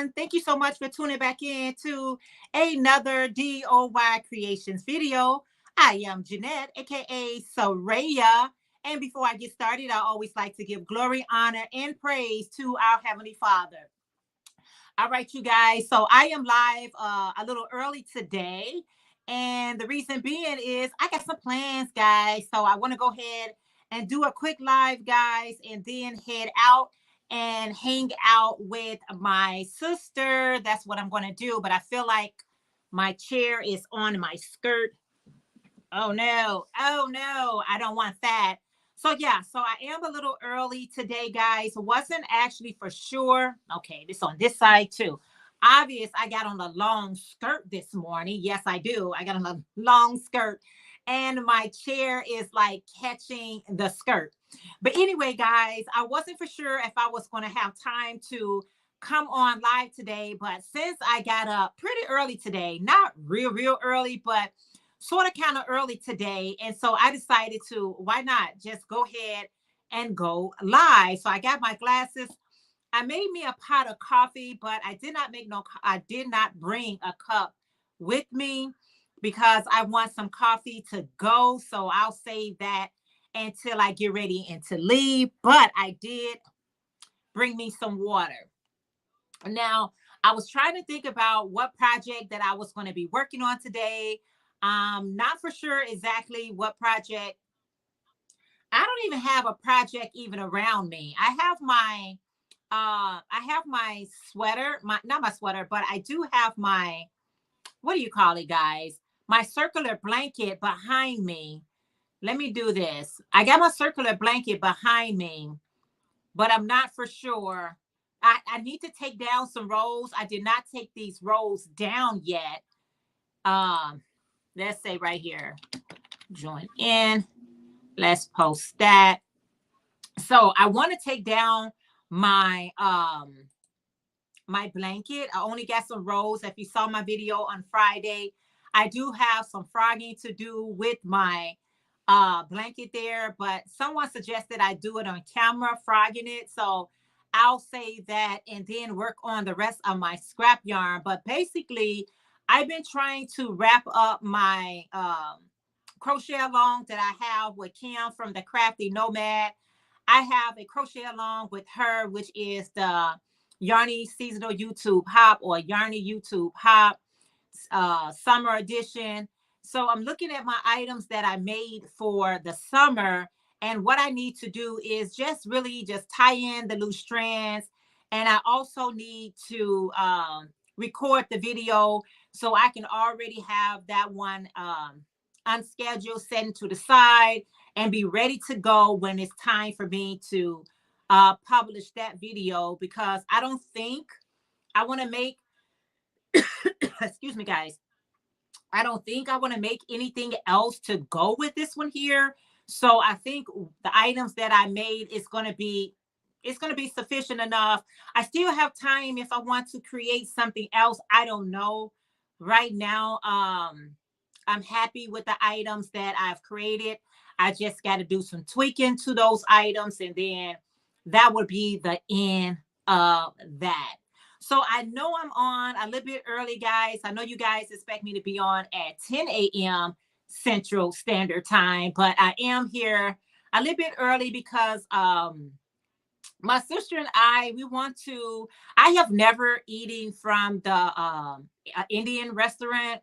everyone. Thank you so much for tuning back in to another DOY Creations video. I am Jeanette, aka Soraya. And before I get started, I always like to give glory, honor, and praise to our Heavenly Father. All right, you guys. So I am live a little early today. And the reason being is I got some plans, guys. So I want to go ahead and do a quick live, guys, and then head out and hang out with my sister. That's what I'm going to do. But I feel like my chair is on my skirt. Oh no. Oh no. I don't want that. So yeah, so I am a little early today, guys. Wasn't actually for sure. Okay, this on this side too. Obvious, I got on a long skirt this morning. Yes, I do. I got on a long skirt, and my chair is like catching the skirt. But anyway, guys, I wasn't for sure if I was going to have time to come on live today. But since I got up pretty early today, not real early, but sort of kind of early today. And so I decided to, why not just go ahead and go live. So I got my glasses. I made me a pot of coffee, but I did not bring a cup with me because I want some coffee to go. So I'll save that until I get ready and to leave. But I did bring me some water. Now, I was trying to think about what project that I was going to be working on today. Not for sure exactly what project. I don't even have a project even around me. I have my sweater, my not my sweater, but I do have my, what do you call it, guys? My circular blanket behind me. Let me do this. I got my circular blanket behind me, but I'm not for sure. I need to take down some rolls. I did not take these rolls down yet. Um, let's say right here, join in. Let's post that. So I want to take down my my blanket. I only got some rolls. If you saw my video on Friday, I do have some frogging to do with my blanket there, but someone suggested I do it on camera, frogging it. So I'll save that and then work on the rest of my scrap yarn. But basically, I've been trying to wrap up my crochet along that I have with Kim from the Crafty Nomad. I have a crochet along with her, which is the Yarny Seasonal YouTube Hop or Yarny YouTube Hop summer edition. So I'm looking at my items that I made for the summer. And what I need to do is just really just tie in the loose strands. And I also need to record the video so I can already have that one unscheduled, set to the side, and be ready to go when it's time for me to publish that video, because I don't think I want to make, excuse me, guys. I don't think I want to make anything else to go with this one here. So I think the items that I made is going to be, it's going to be sufficient enough. I still have time if I want to create something else. I don't know. Right now, I'm happy with the items that I've created. I just got to do some tweaking to those items, and then that would be the end of that. So I know I'm on a little bit early, guys. I know you guys expect me to be on at 10 a.m. Central Standard Time, but I am here a little bit early because my sister and we want to, I have never eaten from the Indian restaurant.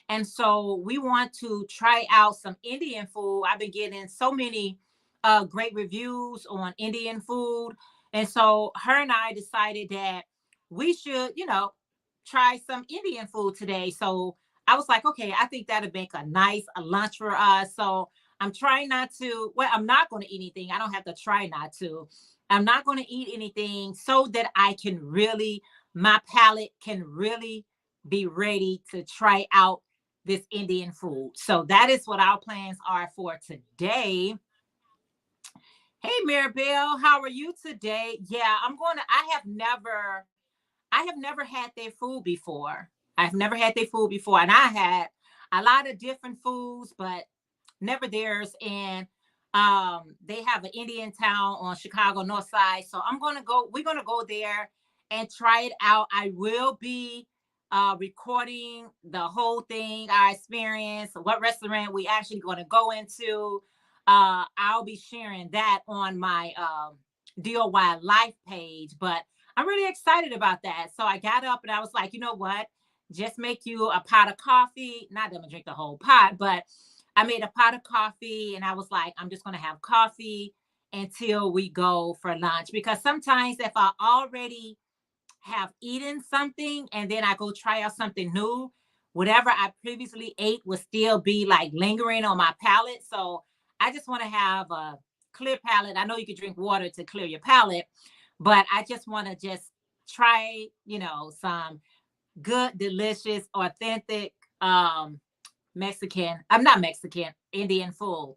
And so we want to try out some Indian food. I've been getting so many great reviews on Indian food. And so her and I decided that we should, try some Indian food today. So I was like, okay, I think that'd make a nice lunch for us. So I'm trying not to, well, I'm not going to eat anything. I don't have to try not to. I'm not going to eat anything so that I can really, my palate can really be ready to try out this Indian food. So that is what our plans are for today. Hey, Maribel, how are you today? Yeah, I have never had their food before. I've never had their food before. And I had a lot of different foods, but never theirs. And they have an Indian town on Chicago North Side. So we're gonna go there and try it out. I will be recording the whole thing, our experience, what restaurant we actually going to go into. I'll be sharing that on my DOY Life page, but I'm really excited about that. So I got up and I was like, you know what? Just make you a pot of coffee. Not that I'm gonna drink the whole pot, but I made a pot of coffee and I was like, I'm just gonna have coffee until we go for lunch. Because sometimes if I already have eaten something and then I go try out something new, whatever I previously ate will still be like lingering on my palate. So I just want to have a clear palate. I know you can drink water to clear your palate, but I just want to just try, some good, delicious, authentic Mexican. I'm not Mexican, Indian food.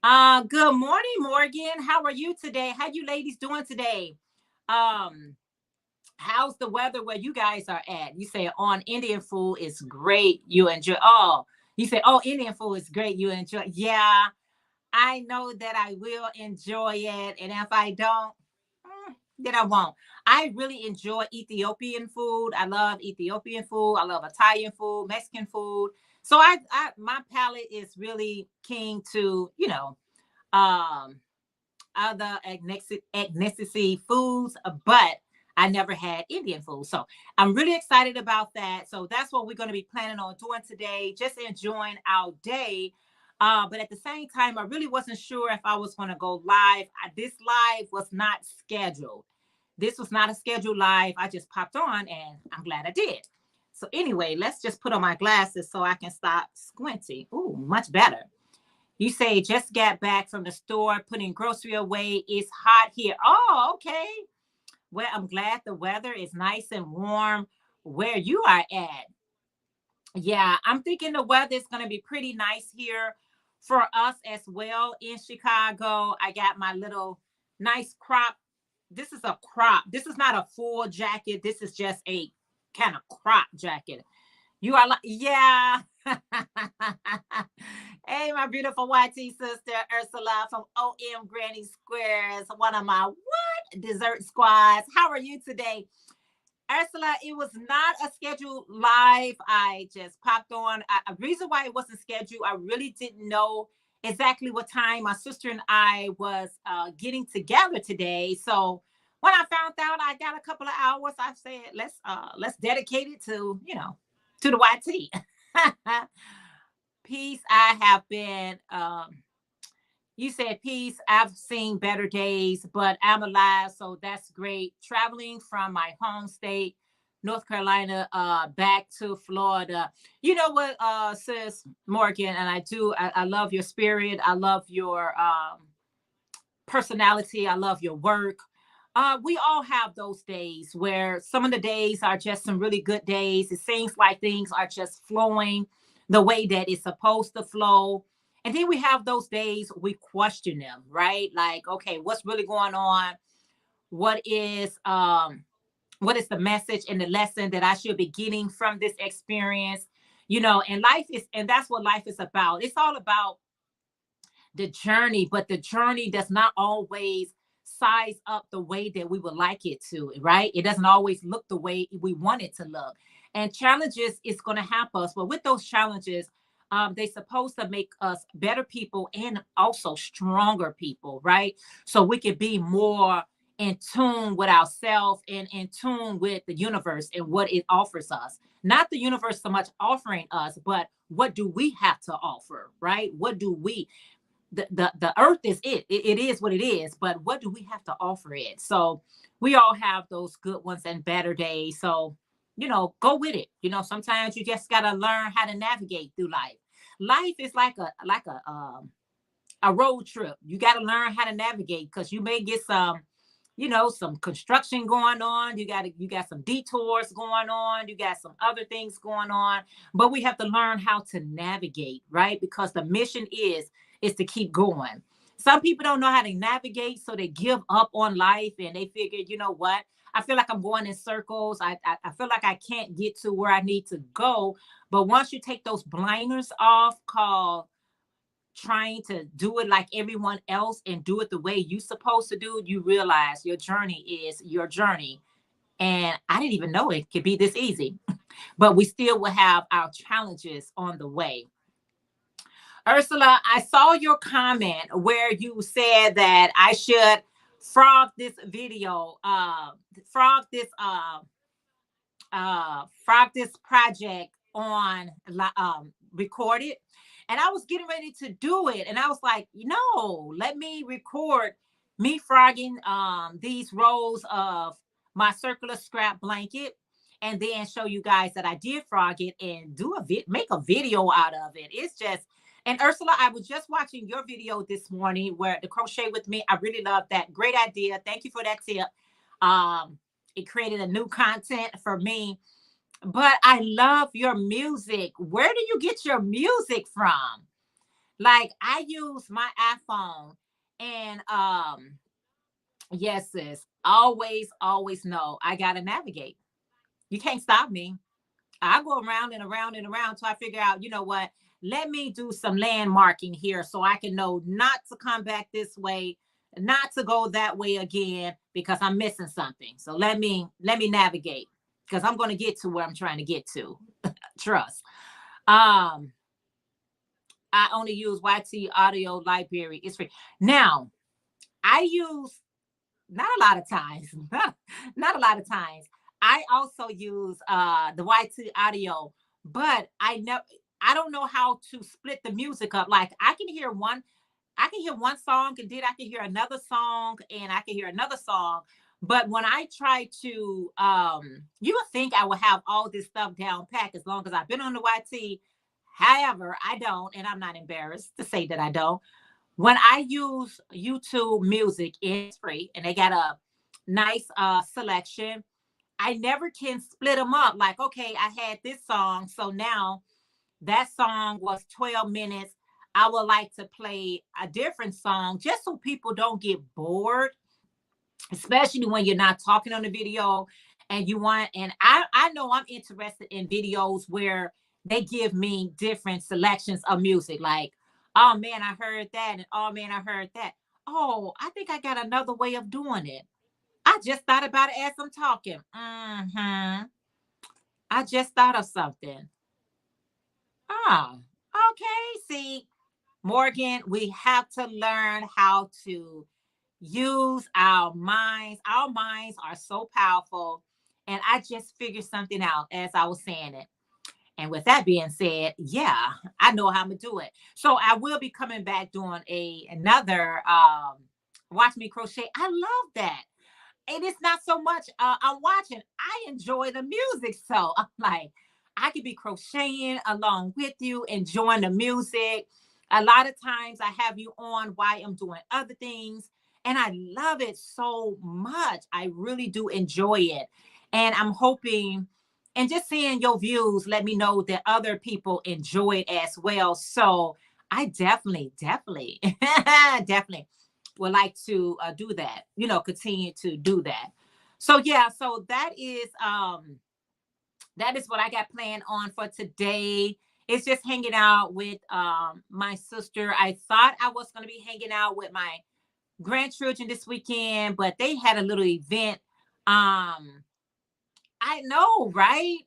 Good morning, Morgan. How are you today? How you ladies doing today? Um, how's the weather where you guys are at? You say on Indian food is great. You enjoy. Oh, you say, oh, Indian food is great. You enjoy. Yeah, I know that I will enjoy it. And if I don't, then I won't. I really enjoy Ethiopian food. I love Ethiopian food. I love Italian food, Mexican food. So my palate is really keen to, um, other ethnicity foods, but I never had Indian food. So I'm really excited about that. So that's what we're going to be planning on doing today, just enjoying our day. But at the same time, I really wasn't sure if I was going to go live. This live was not scheduled. This was not a scheduled live. I just popped on and I'm glad I did. So anyway, let's just put on my glasses so I can stop squinting. Ooh, much better. You say just got back from the store, putting grocery away. It's hot here. Oh, okay. Well, I'm glad the weather is nice and warm where you are at. Yeah, I'm thinking the weather is going to be pretty nice here for us as well in Chicago. I got my little nice crop. This is a crop. This is not a full jacket. This is just a kind of crop jacket. You are like, yeah. Hey, my beautiful YT sister, Ursula from OM Granny Squares, one of my what? Dessert squads. How are you today? Ursula, it was not a scheduled live. I just popped on. A reason why it wasn't scheduled, I really didn't know exactly what time my sister and I was getting together today. So when I found out I got a couple of hours, I said let's dedicate it to to the YT. Peace. I have been. You said peace. I've seen better days, but I'm alive, so that's great. Traveling from my home state, North Carolina, back to Florida. You know what, sis Morgan, and I love your spirit. I love your personality. I love your work. We all have those days where some of the days are just some really good days. It seems like things are just flowing the way that it's supposed to flow. And then we have those days we question them, right? Like, okay, what's really going on? What is what is the message and the lesson that I should be getting from this experience? And life is, and that's what life is about. It's all about the journey, but the journey does not always size up the way that we would like it to, right? It doesn't always look the way we want it to look. And challenges is going to happen us, but with those challenges, they're supposed to make us better people and also stronger people, right? So we can be more in tune with ourselves and in tune with the universe and what it offers us. Not the universe so much offering us, but what do we have to offer, right? What do we the earth is it is what it is, but what do we have to offer it? So we all have those good ones and better days. So go with it. Sometimes you just got to learn how to navigate through life. Life is like a road trip. You got to learn how to navigate, because you may get some construction going on. You got some detours going on. You got some other things going on, but we have to learn how to navigate, right? Because the mission is to keep going. Some people don't know how to navigate, so they give up on life and they figure, you know what? I feel like I'm going in circles. I feel like I can't get to where I need to go. But once you take those blinders off, called trying to do it like everyone else and do it the way you're supposed to do, you realize your journey is your journey And I didn't even know it could be this easy, but we still will have our challenges on the way. Ursula, I saw your comment where you said that I should frog this video, frog this frog this project on record it. And I was getting ready to do it. And I was like, no, let me record me frogging these rolls of my circular scrap blanket and then show you guys that I did frog it and do make a video out of it. It's just, and Ursula, I was just watching your video this morning where the crochet with me. I really love that. Great idea. Thank you for that tip. It created a new content for me. But I love your music. Where do you get your music from? Like, I use my iPhone, and yes, sis, always know I gotta navigate. You can't stop me. I go around and around and around till I figure out, you know what? Let me do some landmarking here so I can know not to come back this way, not to go that way again because I'm missing something. So let me navigate because I'm going to get to where I'm trying to get to. Trust. I only use YT Audio Library. It's free. Now, I use not a lot of times, not a lot of times. I also use the YT Audio, but I don't know how to split the music up. Like I can hear one song and then I can hear another song and I can hear another song. But when I try to, you would think I would have all this stuff down pat as long as I've been on the YT. However, I don't, and I'm not embarrassed to say that I don't. When I use YouTube Music, it's free and they got a nice selection. I never can split them up. Like, okay, I had this song, so now that song was 12 minutes. I would like to play a different song just so people don't get bored, especially when you're not talking on the video and you want, and I know I'm interested in videos where they give me different selections of music. Like, oh man, I heard that, and oh man, I heard that. Oh, I think I got another way of doing it. I just thought about it as I'm talking. I just thought of something. Ah, okay. See, Morgan, we have to learn how to use our minds. Our minds are so powerful. And I just figured something out as I was saying it. And with that being said, yeah, I know how I'm gonna do it. So I will be coming back doing another watch me crochet. I love that. And it's not so much I'm watching. I enjoy the music. So I'm like, I could be crocheting along with you, enjoying the music. A lot of times I have you on while I'm doing other things. And I love it so much. I really do enjoy it. And I'm hoping, and just seeing your views, let me know that other people enjoy it as well. So I definitely, definitely would like to do that, continue to do that. So yeah, so that is what I got planned on for today. It's just hanging out with my sister. I thought I was going to be hanging out with my grandchildren this weekend, but they had a little event. I know, right?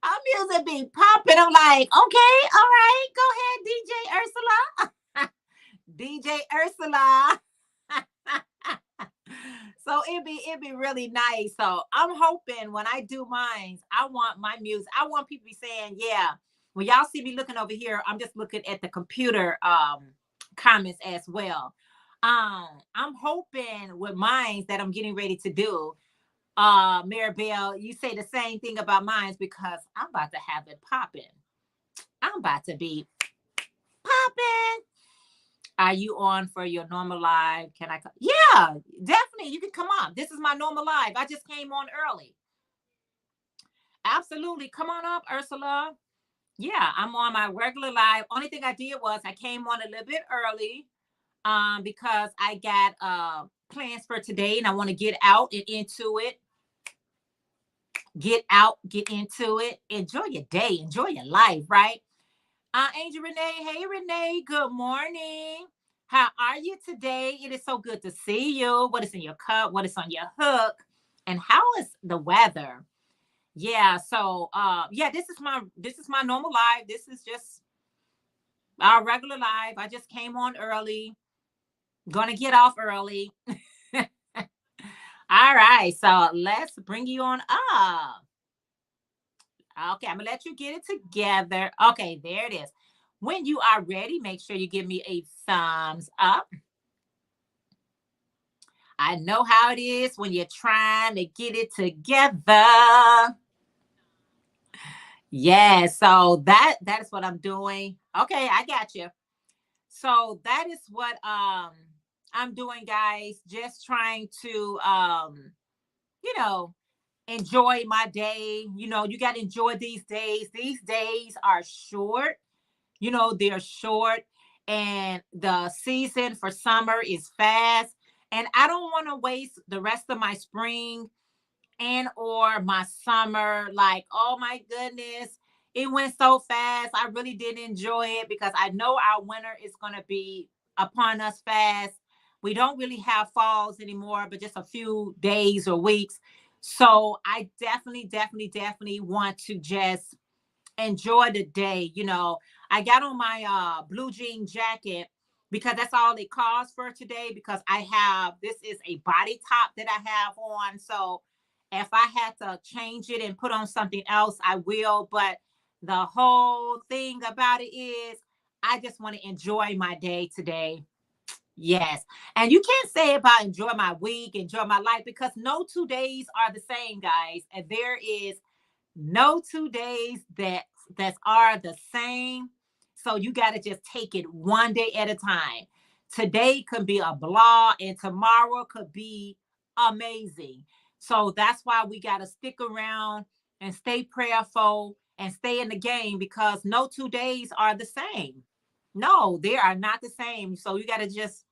Our music be popping. I'm like, okay, all right, go ahead, DJ Ursula. DJ Ursula. So it'd be really nice. So I'm hoping when I do mine, I want my music. I want people to be saying, yeah. When y'all see me looking over here, I'm just looking at the computer comments as well. I'm hoping with mines that I'm getting ready to do. Maribel, you say the same thing about mines because I'm about to have it popping. I'm about to be popping. Are you on for your normal live? Can I come? Yeah, definitely. You can come on. This is my normal live. I just came on early. Absolutely. Come on up, Ursula. Yeah, I'm on my regular live. Only thing I did was I came on a little bit early because I got plans for today and I want to get out and into it. Get out, get into it. Enjoy your day. Enjoy your life, right? Angel Renee. Hey, Renee. Good morning. How are you today? It is so good to see you. What is in your cup? What is on your hook? And how is the weather? Yeah, so yeah, this is my normal live. This is just our regular live. I just came on early. Gonna get off early. All right, so let's bring you on up. Okay, I'm gonna let you get it together. Okay, there it is. When you are ready, make sure you give me a thumbs up. I know how it is when you're trying to get it together. Yeah, so that is what I'm doing. Okay, I got you. So that is what I'm doing, guys. Just trying to you know, enjoy my day. You got to enjoy these days. These days are short. They're short, and the season for summer is fast. And I don't want to waste the rest of my spring and or my summer. Like, oh my goodness, it went so fast. I really didn't enjoy it because I know our winter is going to be upon us fast. We don't really have falls anymore, but just a few days or weeks. So I definitely want to just enjoy the day. I got on my blue jean jacket because that's all it calls for today, because this is a body top that I have on. So if I had to change it and put on something else, I will. But the whole thing about it is I just want to enjoy my day today. Yes. And you can't say about enjoy my week, enjoy my life, because no 2 days are the same, guys. And there is no 2 days that are the same. So you got to just take it one day at a time. Today could be a blah and tomorrow could be amazing. So that's why we got to stick around and stay prayerful and stay in the game, because no 2 days are the same. No, they are not the same. So you got to just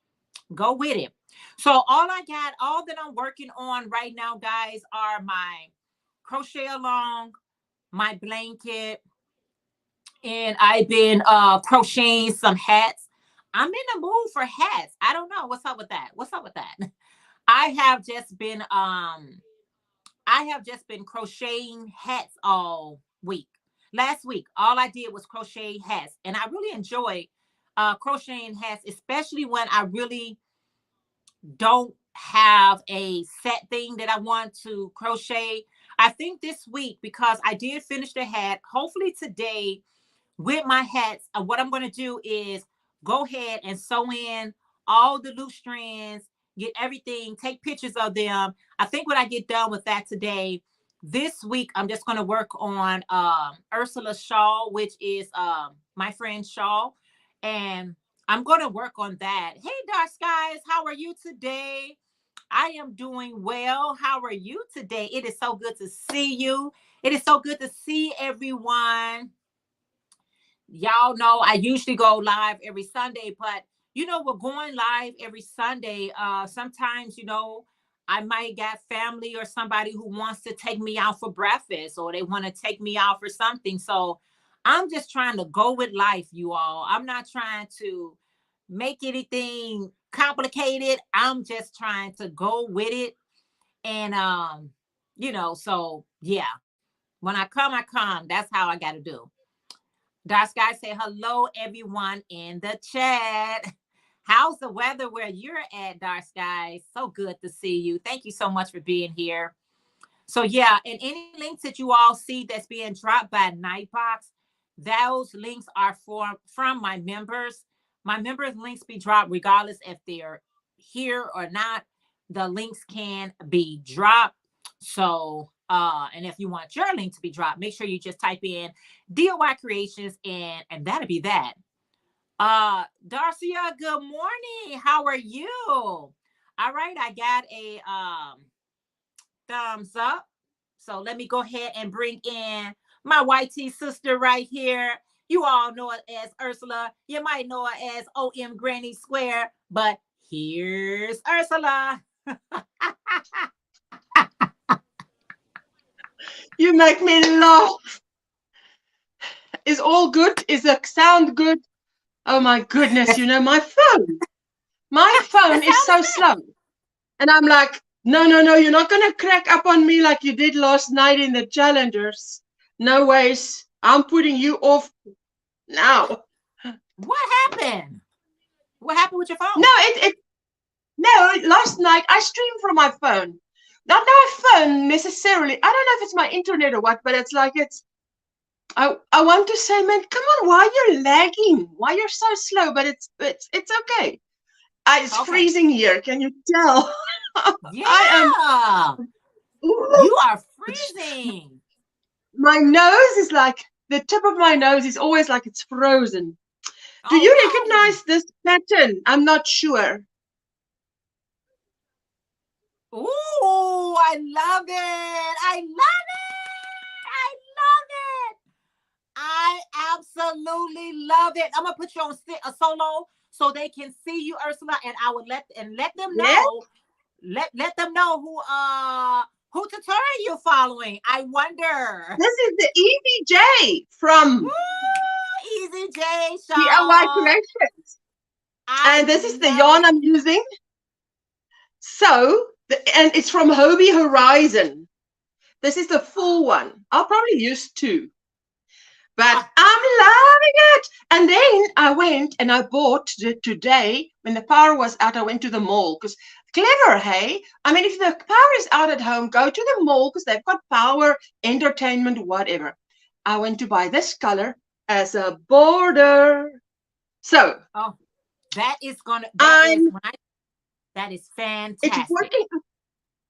go with it. So all that I'm working on right now, guys, are my crochet along, my blanket, and I've been crocheting some hats. I'm in the mood for hats. I don't know what's up with that. What's up with that? I have just been crocheting hats all week. Last week, all I did was crochet hats, and I really enjoy crocheting hats, especially when I really don't have a set thing that I want to crochet. I think this week, because I did finish the hat, hopefully today with my hats, what I'm going to do is go ahead and sew in all the loose strands, get everything, take pictures of them. I think when I get done with that today, this week, I'm just going to work on Ursula's shawl, which is my friend's shawl. And I'm going to work on that. Hey, Dark Skies, how are you today? I am doing well. How are you today? It is so good to see you. It is so good to see everyone. Y'all know I usually go live every Sunday, but we're going live every Sunday. Sometimes, I might get family or somebody who wants to take me out for breakfast, or they want to take me out for something. So I'm just trying to go with life, you all. I'm not trying to make anything complicated. I'm just trying to go with it. And so yeah. When I come, I come. That's how I gotta do. Dark Sky say hello, everyone in the chat. How's the weather where you're at, Dark Sky? So good to see you. Thank you so much for being here. So yeah, and any links that you all see that's being dropped by Nightbox, those links are from my members. My members' links be dropped regardless if they're here or not. The links can be dropped. So and if you want your link to be dropped, make sure you just type in DIY Creations, and that'll be that. Darcia, good morning. How are you? All right, I got a thumbs up. So let me go ahead and bring in my YT sister right here. You all know it as Ursula. You might know it as OM Granny Square, but here's Ursula. You make me laugh. Is all good? Is the sound good? Oh my goodness, my phone is so slow. And I'm like, No, you're not gonna crack up on me like you did last night in the challengers. No ways. I'm putting you off now. What happened? What happened with your phone? No, last night I streamed from my phone. Not my phone necessarily. I don't know if it's my internet or what, but it's like I want to say, man, come on, why you're lagging? Why you're so slow? But it's okay. It's Okay. freezing here. Can you tell? Yeah. You are freezing. My nose is like, the tip of my nose is always like it's frozen. Do Oh, you no. recognize this pattern? I'm not sure. Ooh, I love it. I love it. I love it. I absolutely love it. I'm gonna put you on a solo so they can see you, Ursula, and I would let them know. Yeah? Let them know who tutorial you're following. I wonder. This is the EVJ from Woo, Easy J DIY Shaw. Creations. And this is the yarn I'm using. So, and it's from Hobie Horizon. This is the full one. I'll probably use 2. But I'm loving it. And then I went and I bought today, when the power was out, I went to the mall. Because clever, hey? I mean, if the power is out at home, go to the mall because they've got power, entertainment, whatever. I went to buy this color as a border. So. Oh, that is fantastic.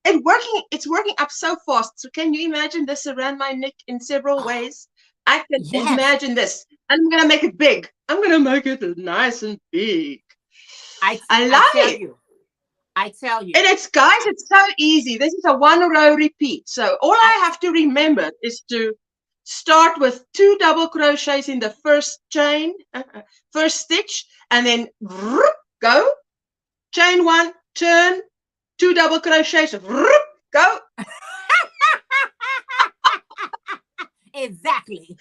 It's working up so fast. So can you imagine this around my neck in several ways? I can imagine this. I'm gonna make it big. I'm gonna make it nice and big. I love it. I tell you. And it's, guys, it's so easy. This is a 1-row repeat. So all I have to remember is to start with 2 double crochets in the first chain, first stitch, and then go. Chain 1, turn, 2 double crochets, go. Exactly.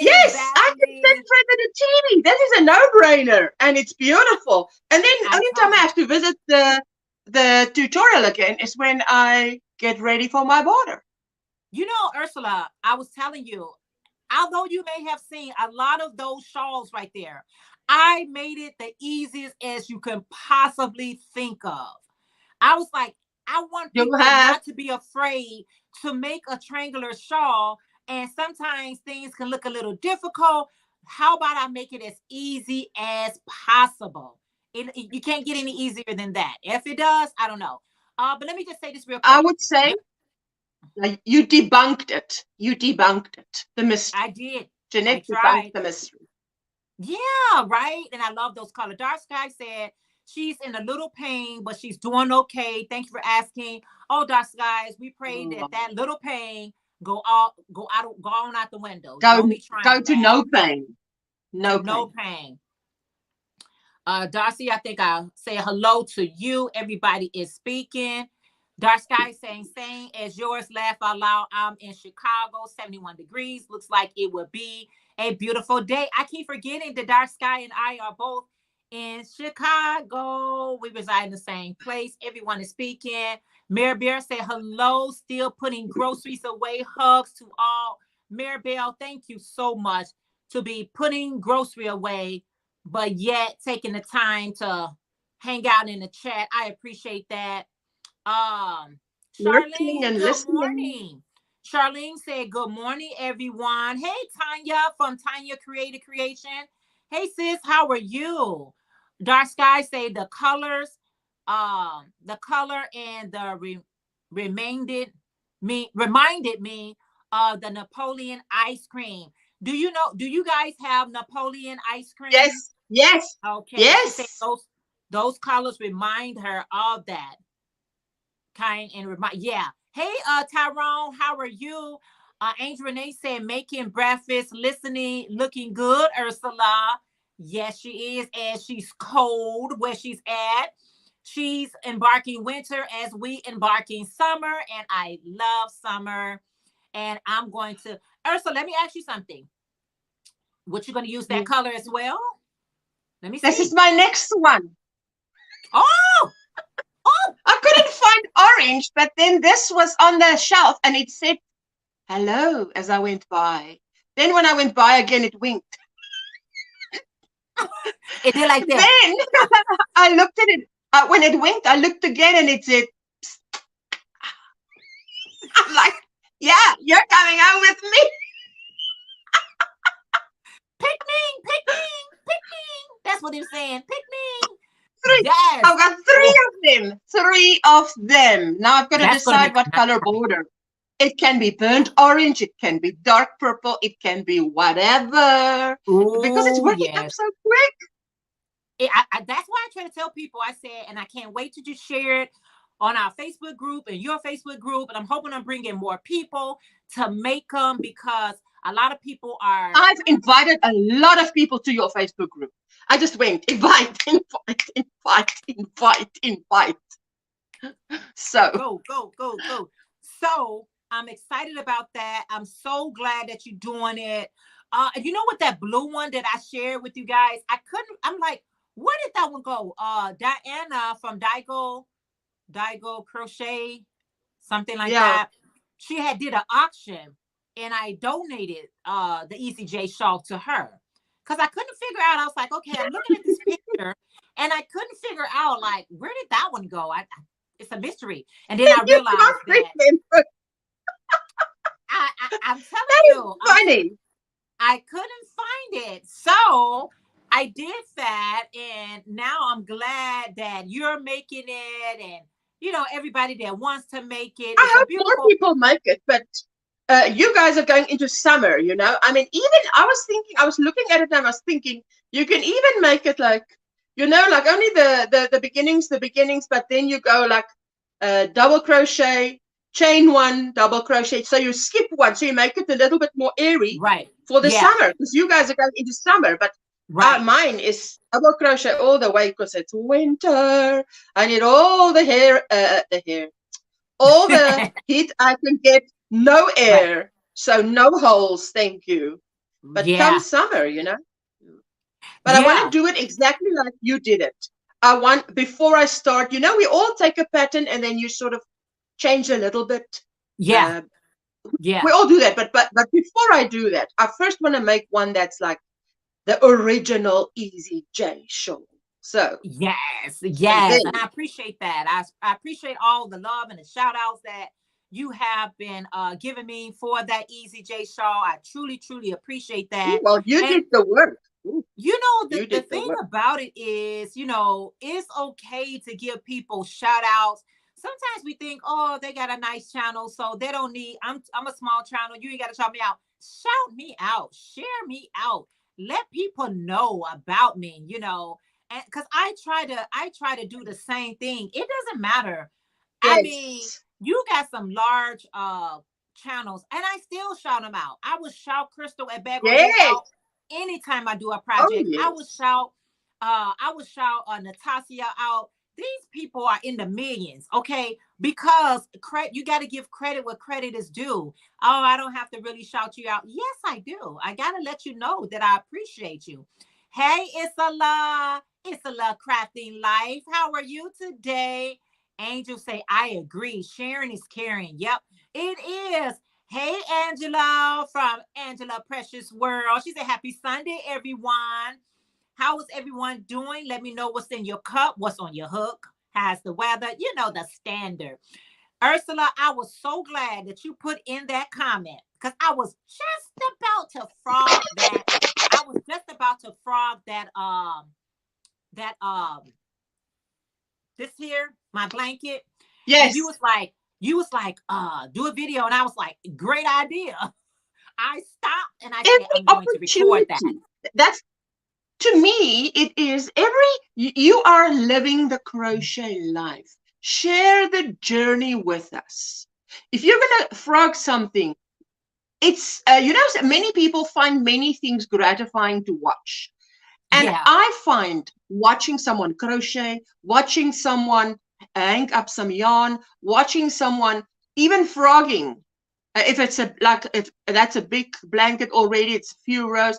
Yes, I can send Fred the TV. This is a no-brainer, and it's beautiful. And then only time I have to visit the tutorial again is when I get ready for my border. You know, Ursula, I was telling you, although you may have seen a lot of those shawls right there, I made it the easiest as you can possibly think of. I was like, I want people not to be afraid to make a triangular shawl. And sometimes things can look a little difficult. How about I make it as easy as possible? You can't get any easier than that. If it does, I don't know. But let me just say this real quick. I would say you debunked it. You debunked it. The mystery. I did. Jeanette debunked the mystery. Yeah, right. And I love those colors. Dark Sky said she's in a little pain, but she's doing okay. Thank you for asking. Oh, Dark Skies, we pray that little pain go on out the window. Go to no pain. No pain. Darcy, I think I'll say hello to you. Everybody is speaking. Dark Sky saying, same as yours, laugh out loud. I'm in Chicago, 71 degrees. Looks like it will be a beautiful day. I keep forgetting that Dark Sky and I are both in Chicago. We reside in the same place. Everyone is speaking. Maribel say hello, still putting groceries away. Hugs to all. Maribel, thank you so much to be putting grocery away, but yet taking the time to hang out in the chat. I appreciate that. Charlene, good morning. Charlene said, good morning, everyone. Hey, Tanya from Tanya Creative Creation. Hey, sis, how are you? Dark Sky say the colors, the color and the reminded me of the Napoleon ice cream. Do you guys have Napoleon ice cream? Yes. Okay. Yes. Those colors remind her of that kind and remind. Yeah. Hey, Tyrone, how are you? Angel Renee said making breakfast, listening, looking good. Ursula, yes, she is, as she's cold where she's at. She's embarking winter as we embarking summer, and I love summer. And I'm going to Ursula. Let me ask you something. What you going to use that color as well? Let me see. This is my next one. Oh, I couldn't find orange, but then this was on the shelf and it said hello as I went by. Then when I went by again, it winked. It did like this. Then I looked at it. When it winked, I looked again and it said, psst. I'm like, yeah, you're coming home with me. Picking. That's what he was saying. Picking. Three. Yes. I've got three of them. Now I've got to decide what color border. It can be burnt orange. It can be dark purple. It can be whatever. Ooh, because it's working up so quick. That's why I try to tell people, I said, and I can't wait to just share it on our Facebook group and your Facebook group. And I'm hoping I'm bringing more people to make them, because a lot of people are. I've invited a lot of people to your Facebook group. I just went, invite. So. Go. So I'm excited about that. I'm so glad that you're doing it. You know what, that blue one that I shared with you guys, I'm like, where did that one go? Diana from Daigo Crochet, something like that. She had did an auction and I donated the ECJ shawl to her. Because I couldn't figure out, I was like, okay, I'm looking at this picture and I couldn't figure out, like, where did that one go? It's a mystery. And then I realized that I'm telling you, funny. I couldn't find it. So I did that. And now I'm glad that you're making it. And, you know, everybody that wants to make it. I hope more people make it. But you guys are going into summer, you know. I mean, even I was looking at it and I was thinking, you can even make it like, you know, like only the beginnings, but then you go like double crochet, chain one, double crochet. So you skip one, so you make it a little bit more airy for the summer, because you guys are going into summer. But mine is double crochet all the way because it's winter. I need all the hair, all the heat I can get. No air, so no holes, thank you. But come summer, you know. But I want to do it exactly like you did it. Before I start, you know, we all take a pattern and then you sort of change a little bit. We all do that. But before I do that, I first want to make one that's like the original Easy J shawl. So yes, and I appreciate that. I appreciate all the love and the shout outs that you have been giving me for that Easy J shawl. I truly appreciate that. Well, you did the work. You know, the thing about it is, you know, it's okay to give people shout outs. Sometimes we think, oh, they got a nice channel, so they don't need, I'm a small channel, you ain't got to shout me out. Shout me out, share me out, let people know about me, you know, and because I try to do the same thing. It doesn't matter. I mean, you got some large channels and I still shout them out. I would shout Crystal at Bag out anytime I do a project. I would shout Natasha out. These people are in the millions, okay? Because you got to give credit where credit is due. Oh, I don't have to really shout you out. Yes, I do. I got to let you know that I appreciate you. Hey, Isala Crafting Life. How are you today? Angel say, I agree. Sharing is caring. Yep, it is. Hey, Angela from Angela Precious World. She said, happy Sunday, everyone. How is everyone doing? Let me know what's in your cup, what's on your hook. How's the weather? You know, the standard. Ursula, I was so glad that you put in that comment because I was just about to frog that. This here, my blanket. Yes. And you was like, do a video. And I was like, great idea. I stopped and I said, I'm going to record that. That's, to me, it is you are living the crochet life. Share the journey with us. If you're going to frog something, it's, you know, many people find many things gratifying to watch. And I find watching someone crochet, watching someone hang up some yarn, watching someone even frogging, if that's a big blanket already, it's a few rows.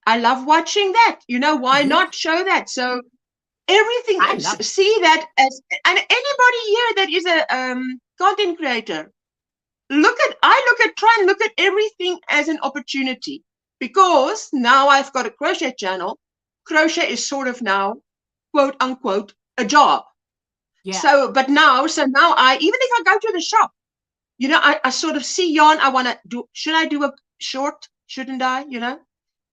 I love watching that. You know, why not show that? So everything. I love it. See that as, and anybody here that is a content creator, try and look at everything as an opportunity, because now I've got a crochet channel. Crochet is sort of now, quote unquote, a job. Yeah. So now I, even if I go to the shop, you know, I sort of see yarn I want to do. Should I do a short? Shouldn't I? You know,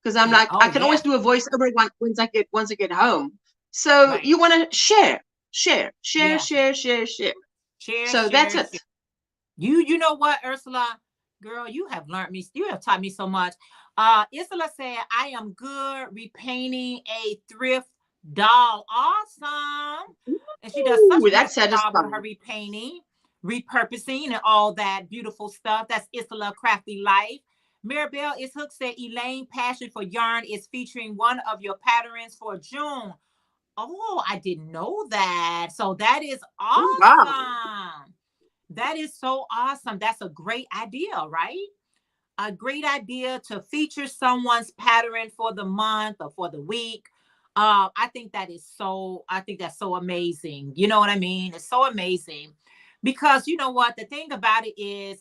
because I'm like, I can always do a voiceover once I get home. So you want to share. Share, So that's it. share. You know what, Ursula, girl, you have taught me so much. Ursula said, I am good repainting a thrift doll. Awesome. And she does such a good job with her repainting, repurposing, and all that beautiful stuff. That's Ursula Crafty Life. Maribel Ishook said, Elaine, passion for yarn is featuring one of your patterns for June. Oh, I didn't know that. So that is awesome. Wow. That is so awesome. That's a great idea, right? A great idea to feature someone's pattern for the month or for the week. I think that's so amazing. You know what I mean? It's so amazing because you know what? The thing about it is,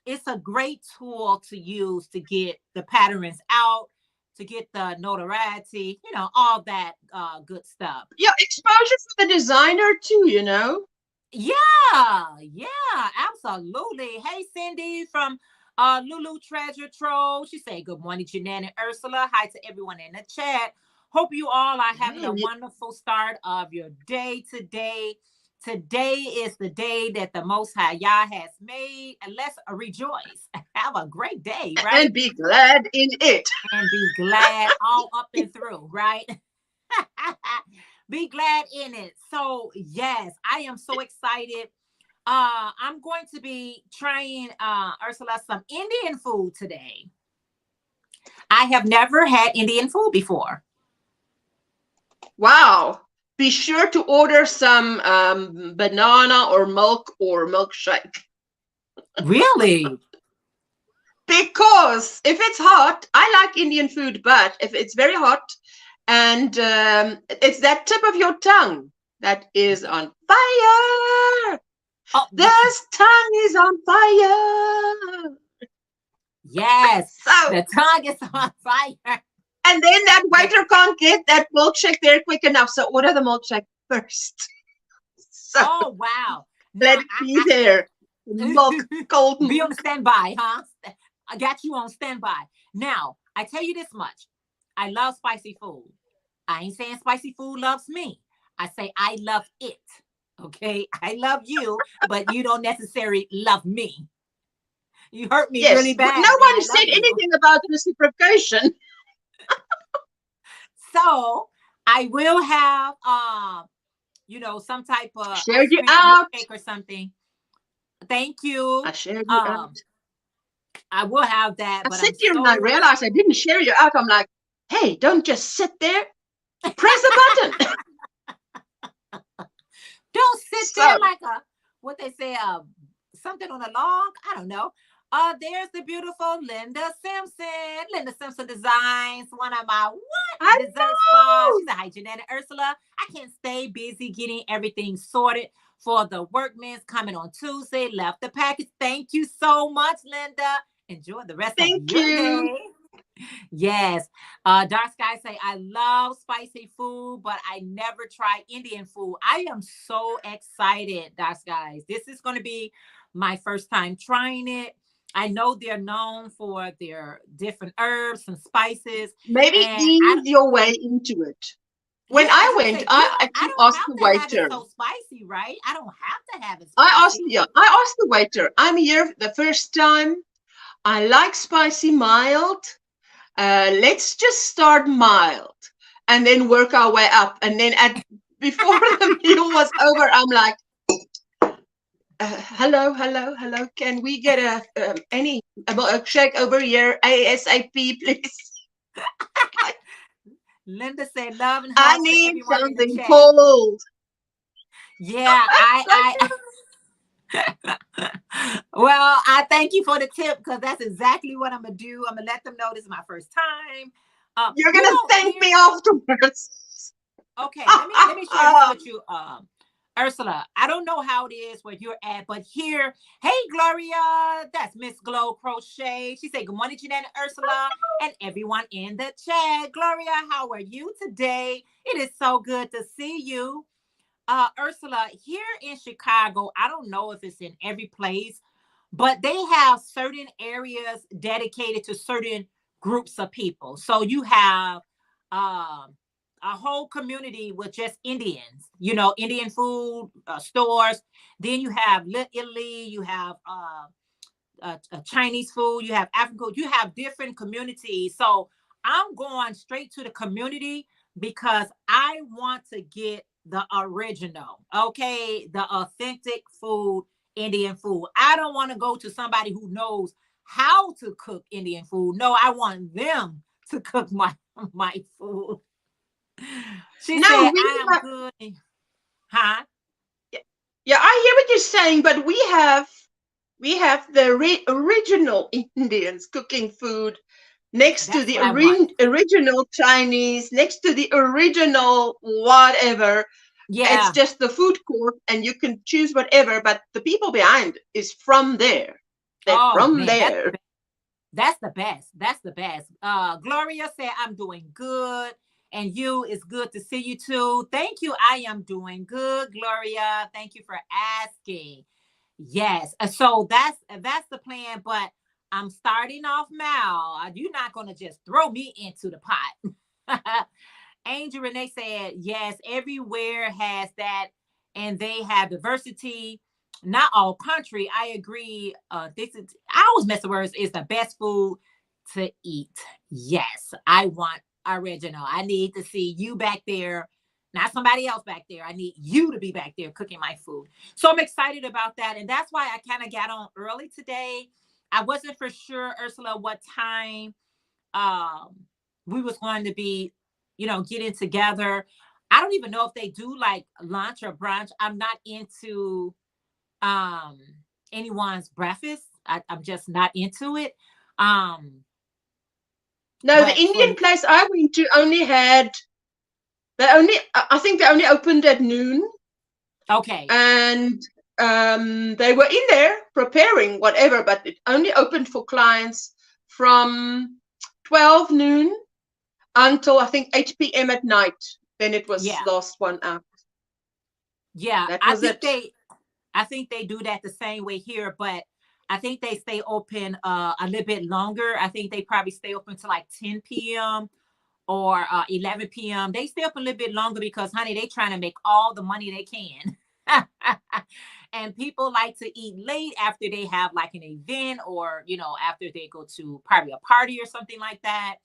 it's a great tool to use to get the patterns out, to get the notoriety, you know, all that good stuff. Yeah, exposure for the designer too, you know. Yeah, absolutely. Hey, Cindy from Lulu Treasure Trove. She said, good morning, Jeanette and Ursula. Hi to everyone in the chat. Hope you all are having a wonderful start of your day today. Today is the day that the Most High Yah has made, and let's rejoice. Have a great day, right? And be glad in it. And be glad all up and through, right? Be glad in it. So yes, I am so excited. I'm going to be trying, Ursula, some Indian food today. I have never had Indian food before. Wow. Be sure to order some banana or milkshake. Really? Because if it's hot, I like Indian food, but if it's very hot and it's that tip of your tongue that is on fire. Oh, this tongue is on fire. Yes, so, the tongue is on fire. And then that waiter can't get that milkshake there quick enough. So order the milkshake first. So oh, wow. Let it be there. Milk, cold. Be on standby, huh? I got you on standby. Now, I tell you this much. I love spicy food. I ain't saying spicy food loves me. I say I love it. Okay? I love you, but you don't necessarily love me. You hurt me really bad. No one said anything about reciprocation. So I will have you know, some type of share you out or something. Thank you. I shared you out. I will have that. I sit here and I realized I didn't share you out. I'm like, hey, don't just sit there. Press the button. Don't sit there like what they say, something on a log. I don't know. There's the beautiful Linda Simpson. Linda Simpson Designs, one of my dessert spas. She's a hi, Jeanette and Ursula. I can't stay busy getting everything sorted for the workmen's coming on Tuesday. Left the package. Thank you so much, Linda. Enjoy the rest of your day. Yes. Dark Sky say, I love spicy food, but I never try Indian food. I am so excited, Dark Skies. This is going to be my first time trying it. I know they're known for their different herbs and spices. Maybe ease your way into it. When I went, I asked the waiter. It's so spicy, right? I don't have to have it spicy. I asked the waiter, I'm here the first time. I like spicy mild. Let's just start mild and then work our way up. And then before the meal was over, I'm like, hello. Can we get a shake over here ASAP, please? Linda said, "Love and I need something cold." Yeah, well, I thank you for the tip because that's exactly what I'm gonna do. I'm gonna let them know this is my first time. You're gonna thank me afterwards. Okay, let me share this with you, Ursula. I don't know how it is where you're at, but here, hey Gloria, that's Miss Glow Crochet. She said, "Good morning, Jeanette and Ursula, and everyone in the chat." Gloria, how are you today? It is so good to see you. Ursula, here in Chicago, I don't know if it's in every place, but they have certain areas dedicated to certain groups of people. So you have um, a whole community with just Indians, Indian food stores. Then you have Italy, you have Chinese food, you have African food, you have different communities. So I'm going straight to the community because I want to get the original, okay, the authentic food, Indian food. I don't want to go to somebody who knows how to cook Indian food. No, I want them to cook my food. She No, said, we "I am have, good." Huh? yeah, I hear what you're saying, but we have the original Indians cooking food next to That's the what I want. original Chinese, next to the original whatever. It's Yeah. just the food court, and you can choose whatever, but the people behind is from there. They're Oh from man, there. that's the best. That's the best. Gloria said, "I'm doing good." And you, it's good to see you too. Thank you. I am doing good, Gloria. Thank you for asking. Yes. So that's the plan. But I'm starting off now. You're not gonna just throw me into the pot. Angel Renee said, "Yes, everywhere has that, and they have diversity. Not all country. I agree. This is I always mess the words. Is the best food to eat. Yes, I want original. I need to see you back there, not somebody else back there. I need you to be back there cooking my food. So I'm excited about that, and that's why I kind of got on early today. I wasn't for sure, Ursula, what time um we was going to be, getting together. I don't even know if they do like lunch or brunch. I'm not into um anyone's breakfast. I'm just not into it. Um, No, the but Indian for place I went to I think they only opened at noon, okay, and they were in there preparing whatever, but it only opened for clients from 12 noon until I think 8 p.m. at night. Then it was yeah, last one out. yeah. That was it. I think they do that the same way here, but I think they stay open a little bit longer. I think they probably stay open to like 10 p.m. or 11 p.m. They stay up a little bit longer because, honey, they trying to make all the money they can. And people like to eat late after they have like an event or, after they go to probably a party or something like that.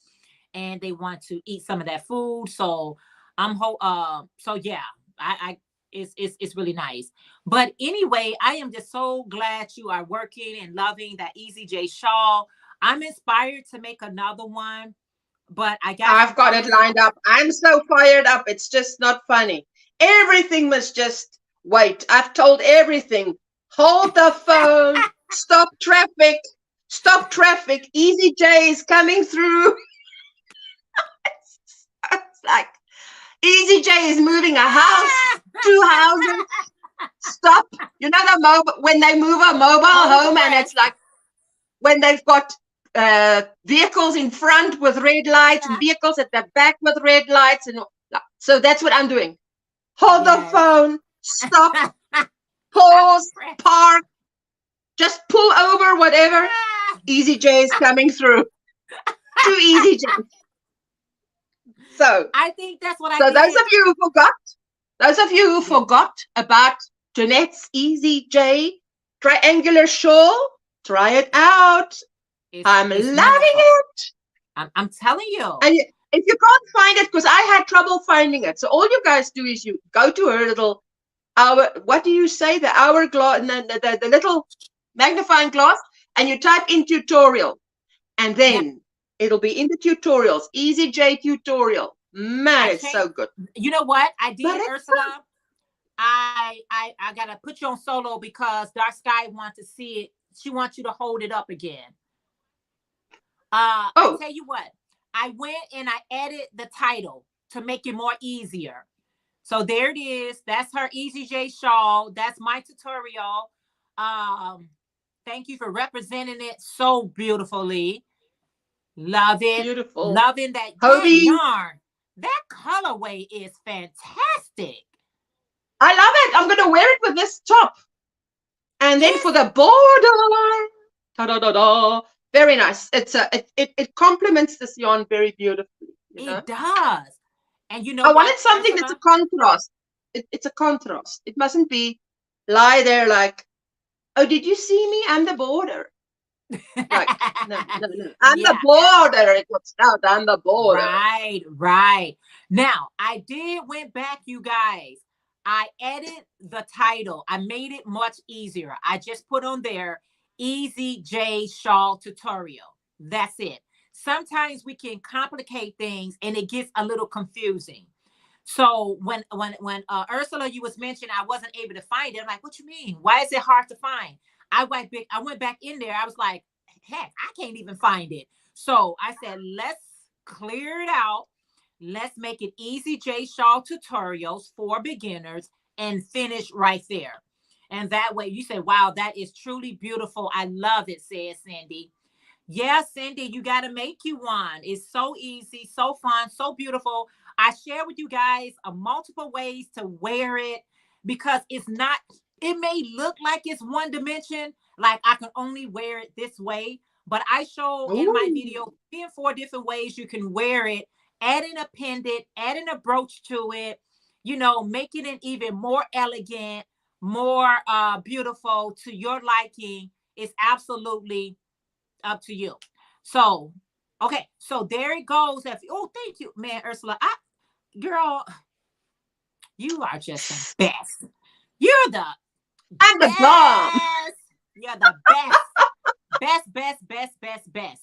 And they want to eat some of that food. So so yeah, I it's really nice. But anyway, I am just so glad you are working and loving that Easy J Shaw. I'm inspired to make another one, but I got some I've got it colors. lined up. I'm so fired up. It's just not funny. Everything must just wait. I've told everything. Hold the phone. Stop traffic. Stop traffic. Easy J is coming through. It's like Easy J is moving a house, 2 houses. Stop. You know when they move a mobile home, and it's like when they've got vehicles in front with red lights and vehicles at the back with red lights, and so that's what I'm doing. Hold the phone. Stop. Pause. Park. Just pull over. Whatever. Easy J is coming through. Too Easy J. So I think that's what I So did. those of you who forgot about Jeanette's Easy J triangular shawl, try it out. I'm loving it. I'm telling you. And if you can't find it, because I had trouble finding it, so all you guys do is you go to her little what do you say? The hourglass, the little magnifying glass, and you type in tutorial, and then it'll be in the tutorials. Easy J tutorial. Man, it's so good. You know what I did, Ursula? I gotta put you on solo because Dark Sky wants to see it. She wants you to hold it up again. I tell you what, I went and I added the title to make it more easier. So there it is. That's her Easy J shawl. That's my tutorial. Um, Thank you for representing it so beautifully. Love it. Beautiful. Loving that Hobie, yarn. That colorway is fantastic. I love it. I'm gonna wear it with this top. And then for the border, ta-da-da-da, very nice. It complements this yarn very beautifully. It does. And you know I what, wanted something that's a contrast. It's a contrast. It mustn't be lie there like, oh, did you see me? I'm the border. Like, no. I'm the border. It was out on the border. Right. Now, I went back, you guys. I edited the title. I made it much easier. I just put on there Easy J Shawl Tutorial. That's it. Sometimes we can complicate things and it gets a little confusing. So when Ursula, you was mentioning I wasn't able to find it. I'm like, what you mean? Why is it hard to find? I went back in there. I was like, heck, I can't even find it. So I said, let's clear it out. Let's make it Easy J Shawl Tutorials for beginners and finish right there. And that way you say, wow, that is truly beautiful. I love it, says Cindy. Yeah, Cindy, you got to make you one. It's so easy, so fun, so beautiful. I share with you guys multiple ways to wear it because it's not, it may look like it's one dimension, like I can only wear it this way, but I show in my video 3 and 4 different ways you can wear it, adding a pendant, adding a brooch to it, you know, making it even more elegant, more beautiful to your liking. It's absolutely up to you. So, okay, so there it goes. Oh, thank you, man, Ursula. Girl, you are just the best. You're the I'm the bomb. You're the best.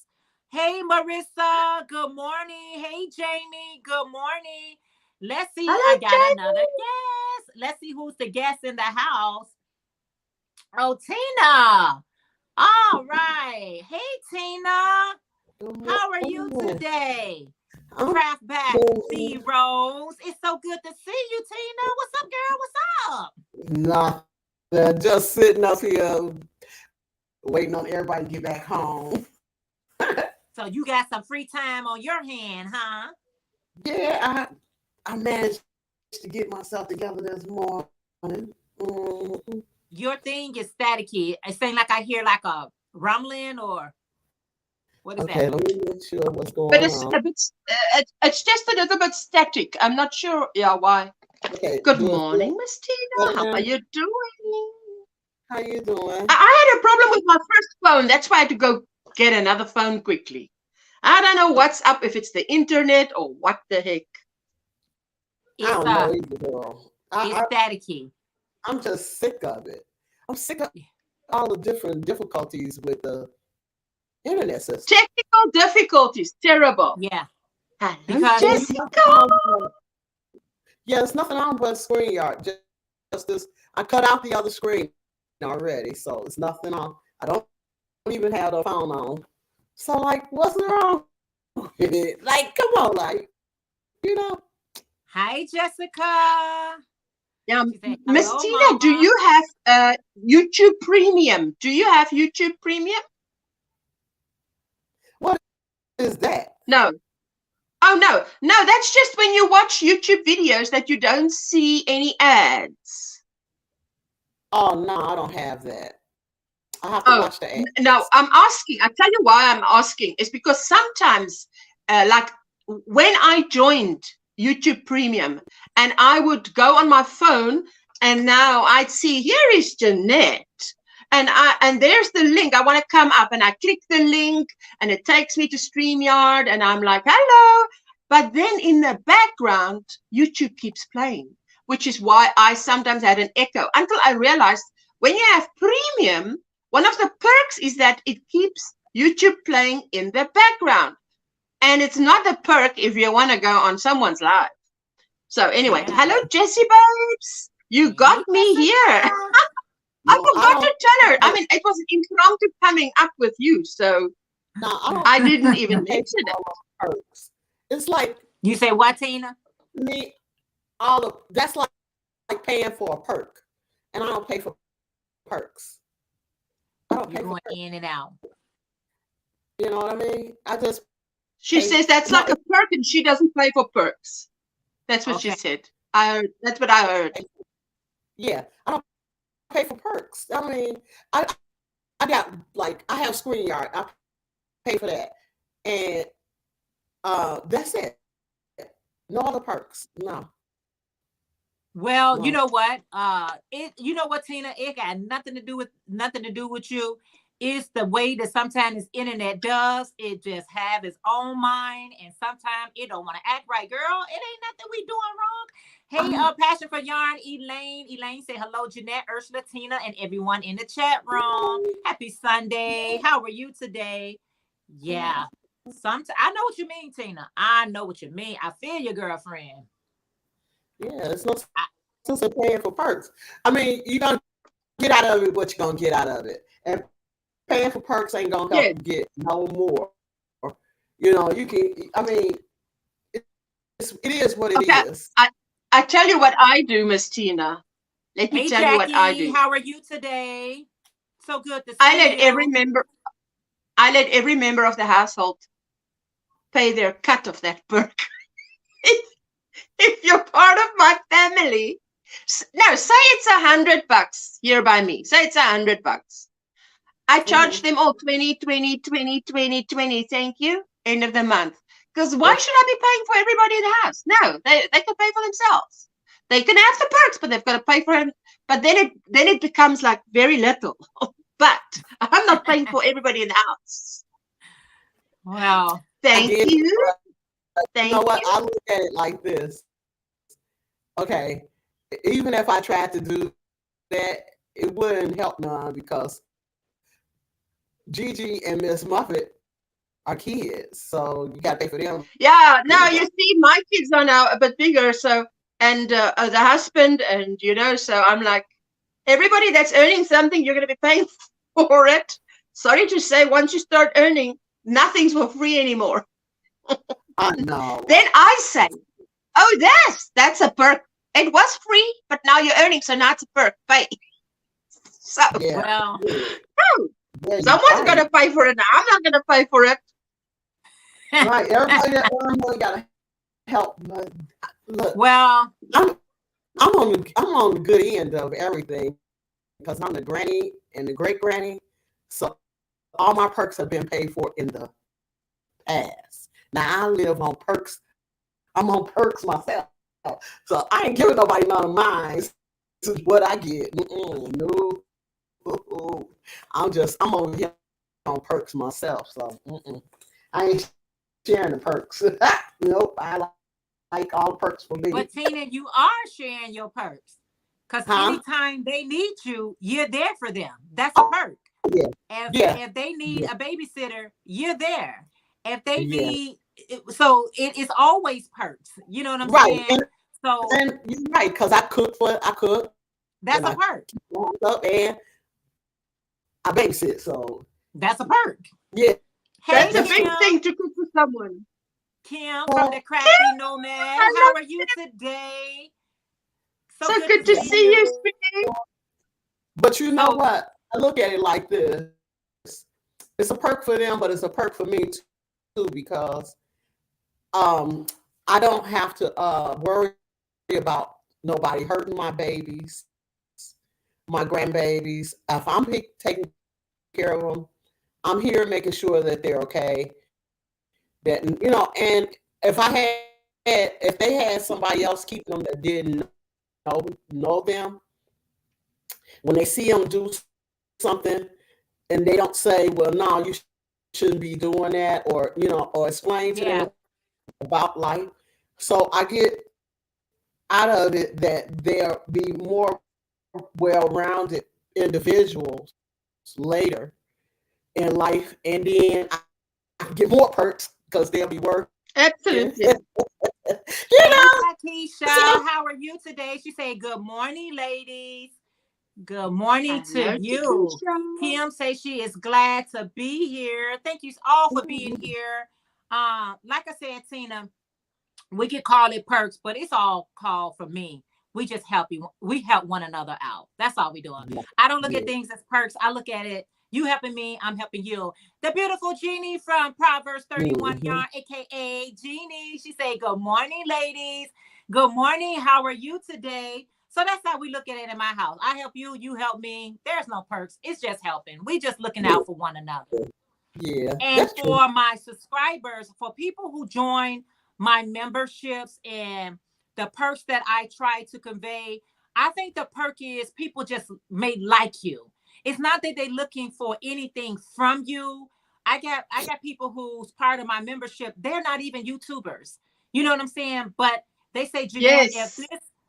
Hey, Marissa. Good morning. Hey, Jamie. Good morning. Let's see. Hello, I got Jamie. another guest. Let's see who's the guest in the house. Oh, Tina. All right. Hey, Tina. How are you today? Craft back, C Rose. It's so good to see you, Tina. What's up, girl? What's up? Nothing. Just sitting up here waiting on everybody to get back home. So you got some free time on your hand, huh? Yeah, I managed to get myself together this morning. Mm-hmm. Your thing is staticky. It seems like I hear like a rumbling or what is that? Okay, let me make sure what's going But it's on. a bit, it's just a little bit static. I'm not sure, why. Okay, Good morning, Miss Tina. How are you doing? How you doing? I had a problem with my first phone. That's why I had to go get another phone quickly. I don't know what's up, if it's the internet or what the heck. It's, I don't know either, girl. It's staticky. I'm just sick of it. I'm sick of all the different difficulties with the internet system. Technical difficulties, terrible. Yeah. Hello, Because Jessica. Yeah, it's nothing on but StreamYard. Just this. I cut out the other screen already, so it's nothing on. I don't even have the phone on. So, like, what's wrong with it? Like, come on, like, you know. Hi, Jessica. Yeah, Said, Miss Tina, Mama. do you have YouTube Premium? Do you have YouTube Premium? What is that? No. Oh, no. No, that's just when you watch YouTube videos that you don't see any ads. Oh, no, I don't have that. I have to watch the ads. No, I'm asking. I tell you why I'm asking. It's because sometimes, like when I joined YouTube Premium and I would go on my phone and now I'd see, here is Jeanette. And there's the link. I want to come up and I click the link and it takes me to StreamYard and I'm like, hello. But then in the background, YouTube keeps playing, which is why I sometimes had an echo until I realized when you have premium, one of the perks is that it keeps YouTube playing in the background. And it's not a perk if you want to go on someone's live. So anyway, hello, Jessie Babes. You got me here. I forgot to tell her. I mean, it was an impromptu coming up with you, so I didn't even mention it. Perks. It's like you say what, Tina? Me, that's like paying for a perk, and I don't pay for perks. I don't pay You're for going perks. in and out. You know what I mean? I just She pay. says that's No, like a perk and she doesn't pay for perks. That's what she Okay. said. I heard, that's what I heard. yeah, I don't pay for perks. I mean, I got like I have StreamYard. I pay for that, and that's it. No other perks. No, Well, you no. know what? You know what, Tina? It got nothing to do with you. It's the way that sometimes this internet does. It just have its own mind, and sometimes it don't want to act right. Girl, it ain't nothing we doing wrong. Hey, Um, Passion for Yarn, Elaine. Elaine say hello, Jeanette, Ursula, Tina, and everyone in the chat room. Happy Sunday. How are you today? Yeah. Sometimes I know what you mean, Tina. I know what you mean. I feel your girlfriend. yeah, it's no sense in paying for perks. I mean, you're gonna get out of it what you're gonna get out of it, and paying for perks ain't gonna help Yeah. you get no more. You know, you can. I mean, it is what it Okay. is. I tell you what I do, Miss Tina. Let me Hey, tell you what I Jackie, do. how are you today? So good to I see let every you. member of the household pay their cut of that perk. If you're part of my family, no, say it's $100 here by me. Say it's $100. I charge them all 20, 20, 20, 20, 20. Thank you. End of the month. Because why should I be paying for everybody in the house? No, they can pay for themselves. They can have the perks, but they've got to pay for it. But then it becomes like very little. But I'm not paying for everybody in the house. Well, Thank get it, you. but Thank you know what? you. I look at it like this. Okay, even if I tried to do that, it wouldn't help none because Gigi and Miss Muffet are kids, so you got to pay for them. Yeah, now you see, my kids are now a bit bigger, so and the husband, and so I'm like, everybody that's earning something, you're going to be paying for it. Sorry to say, once you start earning, nothing's for free anymore. I know. Then I say, oh, that's a perk. It was free, but now you're earning, so now it's a perk. Pay. So Yeah, well, yeah, someone's going to pay for it. Now I'm not going to pay for it. right. Everybody that earn money got to help. But look, well, I'm on the good end of everything because I'm the granny and the great granny, so all my perks have been paid for in the past. Now I live on perks. I'm on perks myself, so I ain't giving nobody none of mine. This is what I get. No, I'm over here on perks myself, so I ain't sharing the perks. Nope, I like all the perks for me. but Tina, you are sharing your perks. Because anytime they need you, you're there for them. That's a perk. Yeah. If they need a babysitter, you're there. If they need, so it is always perks. You know what I'm saying? And you're right, because I cook. That's a perk. And I babysit, so that's a perk. Yeah. Hey, that's a big thing to cook for someone. Kim from the Crafty Nomad. How are you today? So good to see you, Sweetie. But you know what? I look at it like this. It's a perk for them, but it's a perk for me too, because I don't have to worry about nobody hurting my babies, my grandbabies. If I'm taking care of them, I'm here making sure that they're okay. That and if they had somebody else keeping them that didn't know them, when they see them do something and they don't say, well, no, you shouldn't be doing that, or or explain to them about life. So I get out of it that they'll be more well-rounded individuals later in life, and then I get more perks because they'll be working. Absolutely. Keisha, how are you today? She said, good morning, ladies. Good morning to you. Kim says she is glad to be here. Thank you all for being here. Like I said, Tina, We could call it perks, but it's all called for me. We just help you. We help one another out. That's all we doing. I don't look at things as perks. I look at it, you helping me, I'm helping you. The beautiful Jeannie from Proverbs 31 Yarn, aka Jeannie. She say, good morning, ladies. Good morning. How are you today? So that's how we look at it in my house. I help you, you help me. There's no perks. It's just helping. We just looking out for one another. Yeah. And for my subscribers, for people who join my memberships and the perks that I try to convey, I think the perk is people just may like you. It's not that they're looking for anything from you. I got people who's part of my membership. They're not even YouTubers. You know what I'm saying? But they say, Jeanette,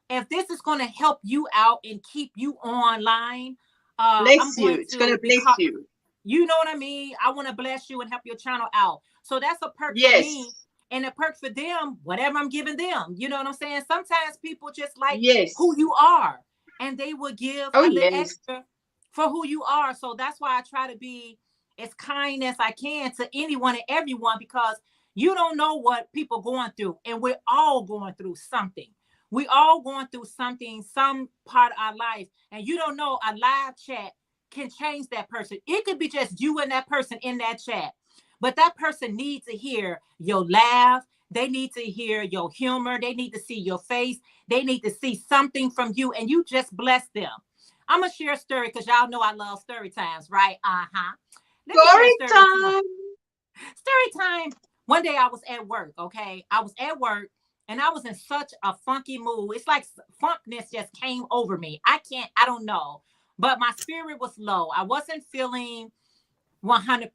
if this is going to help you out and keep you online, bless you. It's going to bless you. You know what I mean? I want to bless you and help your channel out. So that's a perk for me. And a perk for them, whatever I'm giving them. You know what I'm saying? Sometimes people just like who you are. And they will give a little extra for who you are. So that's why I try to be as kind as I can to anyone and everyone, because you don't know what people going through. And we're all going through something. We all going through something, some part of our life. And you don't know, a live chat can change that person. It could be just you and that person in that chat. But that person needs to hear your laugh. They need to hear your humor. They need to see your face. They need to see something from you, and you just bless them. I'm going to share a story because y'all know I love story times, right? Story time. Story time. One day I was at work, okay? I was at work, and I was in such a funky mood. It's like funkness just came over me. I don't know. But my spirit was low. I wasn't feeling 100%.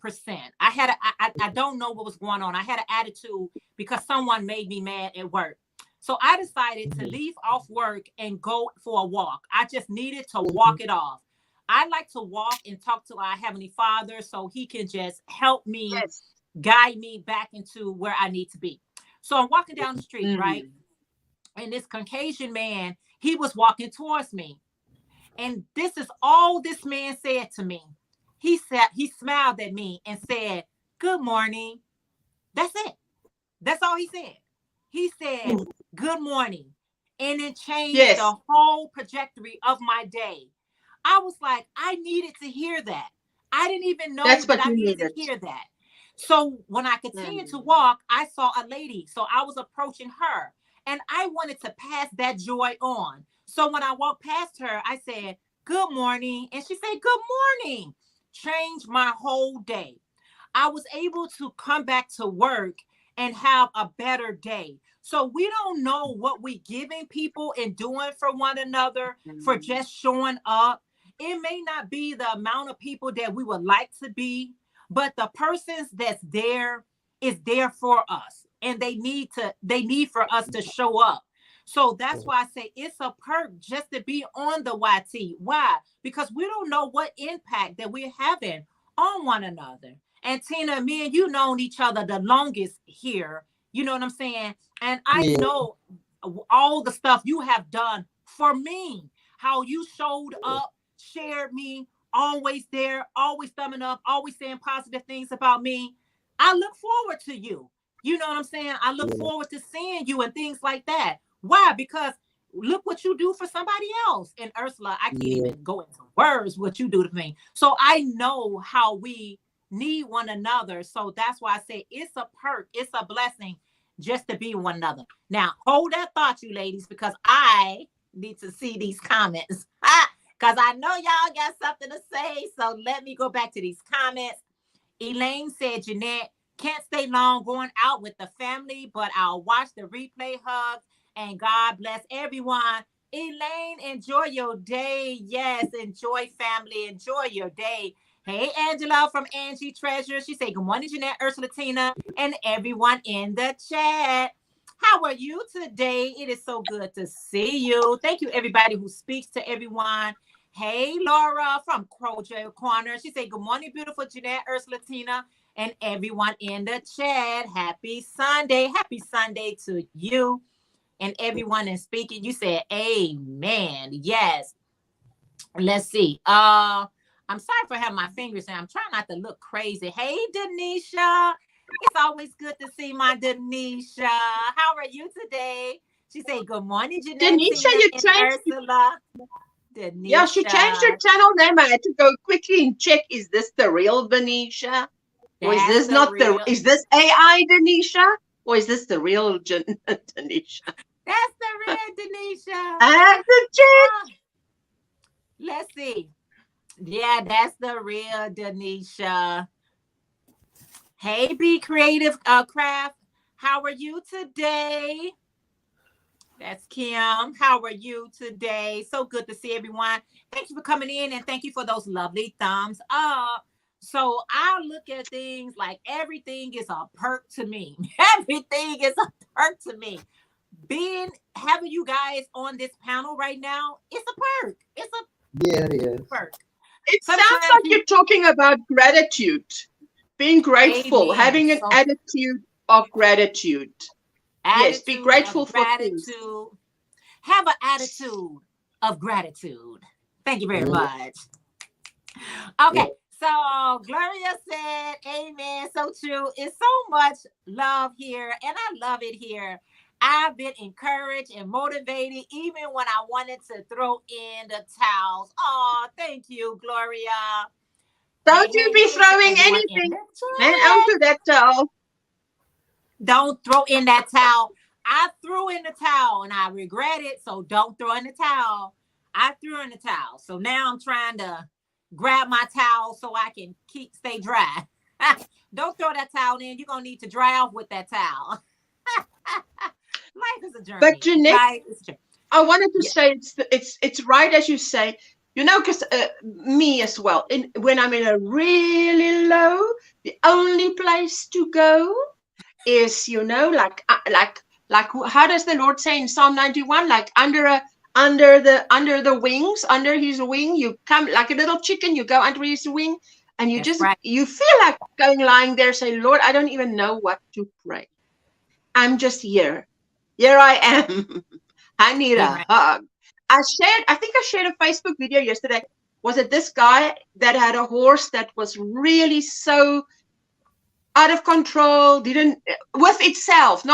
I don't know what was going on. I had an attitude because someone made me mad at work. So I decided to leave off work and go for a walk. I just needed to walk it off. I like to walk and talk to our Heavenly Father so he can just help me, guide me back into where I need to be. So I'm walking down the street, right? And this Caucasian man, he was walking towards me. And this is all this man said to me. He smiled at me and said, good morning. That's it. That's all he said. He said, good morning. And it changed the whole trajectory of my day. I was like, I needed to hear that. I didn't even know that I needed to hear that. So when I continued to walk, I saw a lady. So I was approaching her and I wanted to pass that joy on. So when I walked past her, I said, good morning. And she said, good morning. Changed my whole day. I was able to come back to work and have a better day. So we don't know what we're giving people and doing for one another for just showing up. It may not be the amount of people that we would like to be, but the persons that's there is there for us. And they need for us to show up. So that's why I say it's a perk just to be on the YT. Why? Because we don't know what impact that we're having on one another. And Tina, me and you known each other the longest here. You know what I'm saying? And I know all the stuff you have done for me, how you showed up, shared me, always there, always thumbing up, always saying positive things about me. I look forward to you. You know what I'm saying? I look forward to seeing you and things like that. Why? Because look what you do for somebody else. And Ursula, I can't even go into words what you do to me. So I know how we need one another. So that's why I say it's a perk. It's a blessing just to be one another. Now, hold that thought, you ladies, because I need to see these comments. Because I know y'all got something to say. So let me go back to these comments. Elaine said, Jeanette, can't stay long going out with the family, but I'll watch the replay. Hugs. And God bless everyone. Elaine, enjoy your day. Yes, enjoy family. Enjoy your day. Hey, Angela from Angie Treasure. She said, good morning, Jeanette, Ursula, Tina, and everyone in the chat. How are you today? It is so good to see you. Thank you, everybody who speaks to everyone. Hey, Laura from Crojo Corner. She said, good morning, beautiful Jeanette, Ursula, Tina, and everyone in the chat. Happy Sunday. Happy Sunday to you. And everyone is speaking. You said amen. Yes. Let's see. I'm sorry for having my fingers in. I'm trying not to look crazy. Hey, Denisha. It's always good to see my Denisha. How are you today? She said, good morning, Jeanette, Denisha, Tina, you and changed. Ursula. Yeah, she changed her Denisha, channel name. I had to go quickly and check. Is this the real Denisha? Or is that's this the not the? real. Is this AI Denisha? Or is this the real Denisha? That's the real Denisha. I have to check. Ah, let's see. Yeah, that's the real Denisha. Hey, Be Creative Craft. How are you today? That's Kim. How are you today? So good to see everyone. Thank you for coming in and thank you for those lovely thumbs up. So I look at things like everything is a perk to me. Everything is a perk to me. Having you guys on this panel right now, it's a perk. It's a Yeah, it is. perk. It sounds Sometimes like you're talking about gratitude, being grateful, Amen. having an So attitude of gratitude. Yes, be attitude grateful of for things. gratitude. Have an attitude of gratitude. Thank you very much. Okay, so Gloria said, amen. So true. It's so much love here, and I love it here. I've been encouraged and motivated even when I wanted to throw in the towels. Oh, thank you, Gloria. Don't you be Hey to throwing everyone in anything the and chat. onto that towel. Don't throw in that towel. I threw in the towel and I regret it. So don't throw in the towel. I threw in the towel. So now I'm trying to grab my towel so I can stay dry. Don't throw that towel in. You're gonna need to dry off with that towel. Life is a journey. But Jeanette, Life is a journey. I wanted to say it's right as you say. You know, because me as well. When I'm in a really low, the only place to go is, you know, like how does the Lord say in Psalm 91? Like under the wings, under His wing, you come like a little chicken. You go under His wing, and you That's right. you feel like lying there, say, Lord, I don't even know what to pray. I'm just here. Here I am. I need a hug. I think I shared a Facebook video yesterday. Was it this guy that had a horse that was really so out of control, didn't with itself,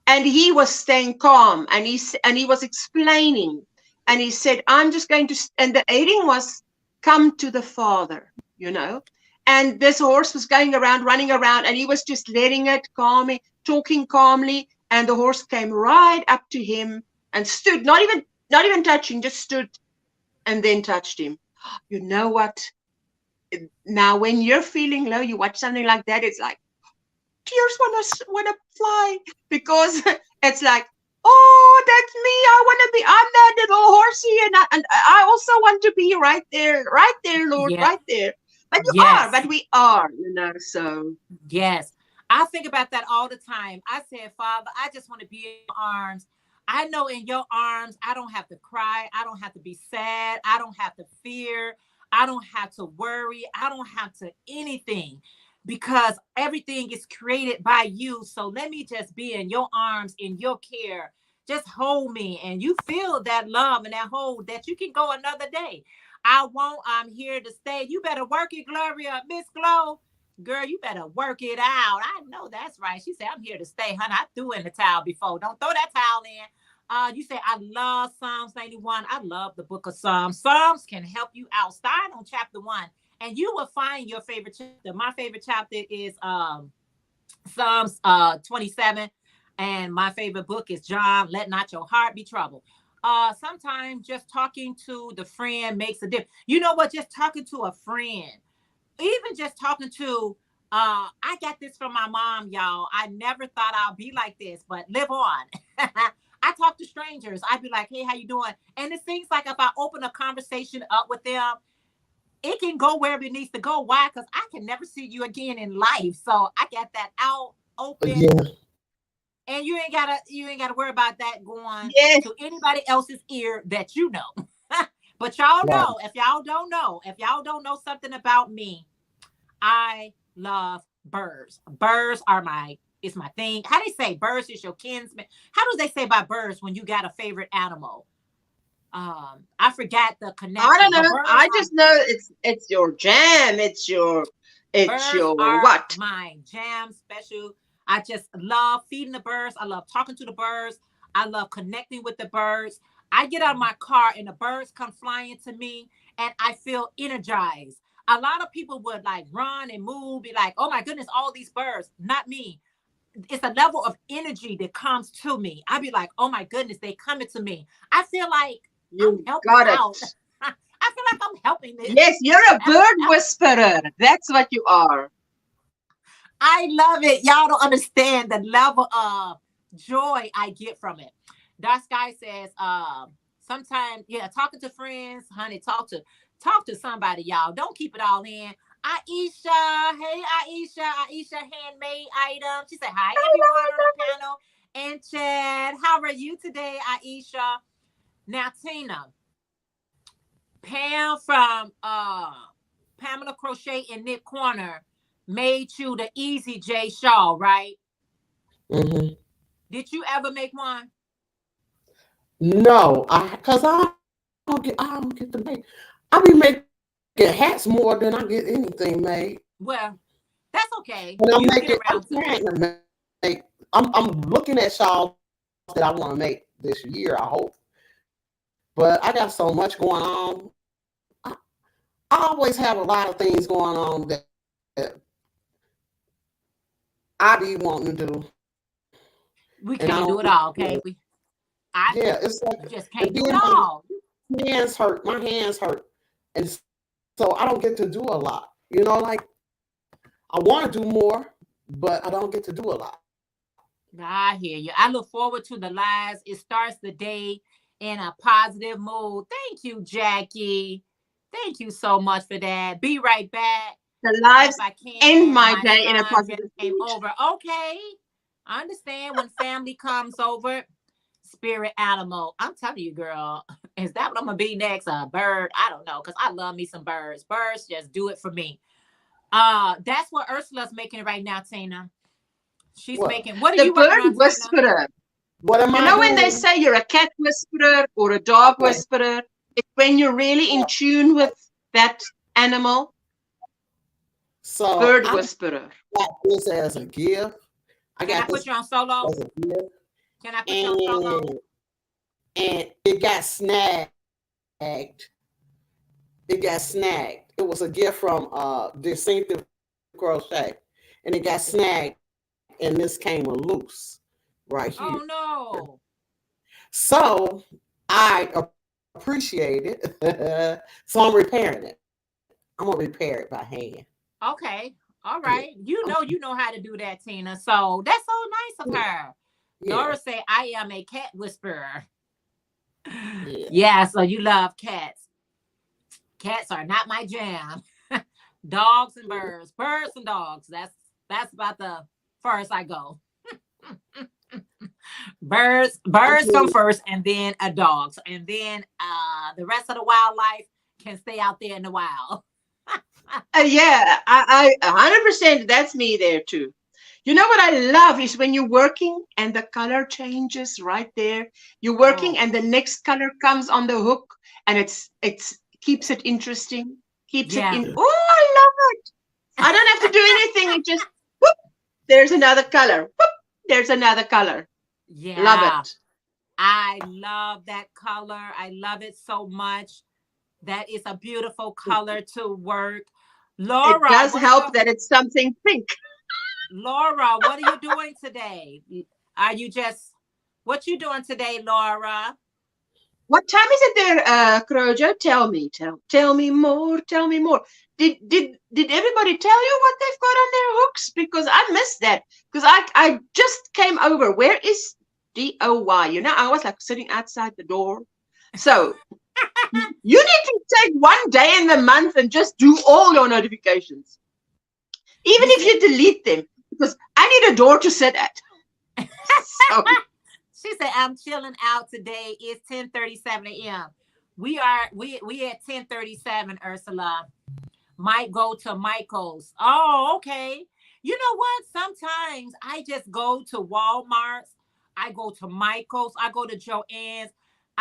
and he was staying calm, and he was explaining, and he said, I'm just going to, and the aiding was come to the Father, you know, and this horse was going around, running around, and he was just letting it calmly, talking calmly, and the horse came right up to him and stood, not even touching, just stood, and then touched him. You know what? Now, when you're feeling low, you watch something like that, it's like tears wanna fly, because it's like, oh, that's me. I'm that little horsey, and I also want to be right there, Lord, right there. But we are, you know. So yes, I think about that all the time. I said, Father, I just want to be in your arms. I know in your arms, I don't have to cry. I don't have to be sad. I don't have to fear. I don't have to worry. I don't have to anything, because everything is created by you. So let me just be in your arms, in your care. Just hold me, and you feel that love and that hold that you can go another day. I'm here to stay. You better work it, Gloria. Miss Glow. Girl, you better work it out. I know that's right. She said, I'm here to stay, honey. I threw in the towel before. Don't throw that towel in. You say, I love Psalms 91. I love the book of Psalms. Psalms can help you out. Start on chapter 1, and you will find your favorite chapter. My favorite chapter is Psalms 27. And my favorite book is John, Let Not Your Heart Be Troubled. Sometimes just talking to the friend makes a difference. You know what? Just talking to a friend, even just talking to, I got this from my mom, y'all. I never thought I'd be like this, but live on. I talk to strangers. I'd be like, hey, how you doing? And it seems like if I open a conversation up with them, it can go wherever it needs to go. Why? Because I can never see you again in life. So I got that out open. Yeah. And you ain't gotta worry about that going to anybody else's ear that you know. But y'all know, if y'all don't know something about me, I love birds. Birds are it's my thing. How do they say birds is your kinsman? How do they say about birds when you got a favorite animal? I forgot the connection. I don't know. I just know it's your jam. It's your It's Birds your are what? my jam special. I just love feeding the birds. I love talking to the birds. I love connecting with the birds. I get out of my car and the birds come flying to me and I feel energized. A lot of people would like run and move, be like, oh my goodness, all these birds. Not me. It's a level of energy that comes to me. I'd be like, oh my goodness, they coming to me. I feel like I'm You helping got it. out. I feel like I'm helping this. Yes, you're a bird whisperer. That's what you are. I love it. Y'all don't understand the level of joy I get from it. Dark Sky says, sometimes, yeah, talking to friends, honey, talk to somebody, y'all. Don't keep it all in. Aisha, hey Aisha, handmade item. She said, hi everyone on the panel. And Chad, how are you today, Aisha? Now, Tina, Pam from Pamela Crochet in Knit Corner made you the Easy J shawl, right? Mm-hmm. Did you ever make one? No, because I don't get to make. I be making hats more than I get anything made. Well, that's okay. And I'm You get making. I'm around to it. trying to make. I'm looking at shawls that I want to make this year. I hope, but I got so much going on. I, I always have a lot of things going on that I be wanting to do, We and I can't do don't it get all, to do okay? it. I Yeah, it's like, you just and can't do then it all. my hands hurt. My hands hurt, and so I don't get to do a lot. Like I want to do more, but I don't get to do a lot. I hear you. I look forward to the lives. It starts the day in a positive mood. Thank you, Jackie. Thank you so much for that. Be right back. The If lives I end can, my my day in a son just positive came mood. over. Okay. I understand when family comes over. Spirit animal. I'm telling you, girl. Is that what I'm gonna be next? A bird? I don't know, because I love me some birds. Birds just do it for me. That's what Ursula's making right now, Tina. She's What? making. What are The you working bird on, Tina? whisperer. What am You I know when they doing? say you're a cat whisperer or a dog Okay. whisperer? It's when you're really in tune with that animal. So Bird I whisperer. got this as a gift. I Can I got put this you on solo? as a gift, Can I put you on solo? and it got snagged. It got snagged. It was a gift from Distinctive Crochet, and it got snagged, and this came loose right here. Oh no. So I appreciate it. So I'm repairing it. I'm gonna repair it by hand. Okay. All Yeah. right. You know how to do that, Tina. So that's so nice of her. Yeah. Nora say, I am a cat whisperer. Yeah. Yeah, so you love cats. Cats are not my jam. Dogs and birds. Birds and dogs. That's about the first I go. Birds come first and then a dog. And then the rest of the wildlife can stay out there in the wild. Yeah, I 100%. That's me there too. You know what I love is when you're working and the color changes right there. You're working Oh, and the next color comes on the hook, and it's keeps it interesting. Keeps it yeah. in. Oh, I love it. I don't have to do anything. It just whoop, there's another color. Whoop, there's another color. Love Yeah. it. I love that color. I love it so much. That is a beautiful color to work. It Laura, does help that it's something pink. What are you doing today? Are you just what you doing today, Laura? What time is it there, Krojo? Tell me, tell me more, tell me more. Did everybody tell you what they've got on their hooks? Because I missed that. Because I just came over. Where is DOY? I was like sitting outside the door. So you need to take one day in the month and just do all your notifications, even if you delete them, because I need a door to sit at. So, She said, I'm chilling out today. It's 10:37 a.m. We at 10:37, Ursula. Might go to Michael's. Oh, okay. You know what? Sometimes I just go to Walmart's. I go to Michael's. I go to Joann's.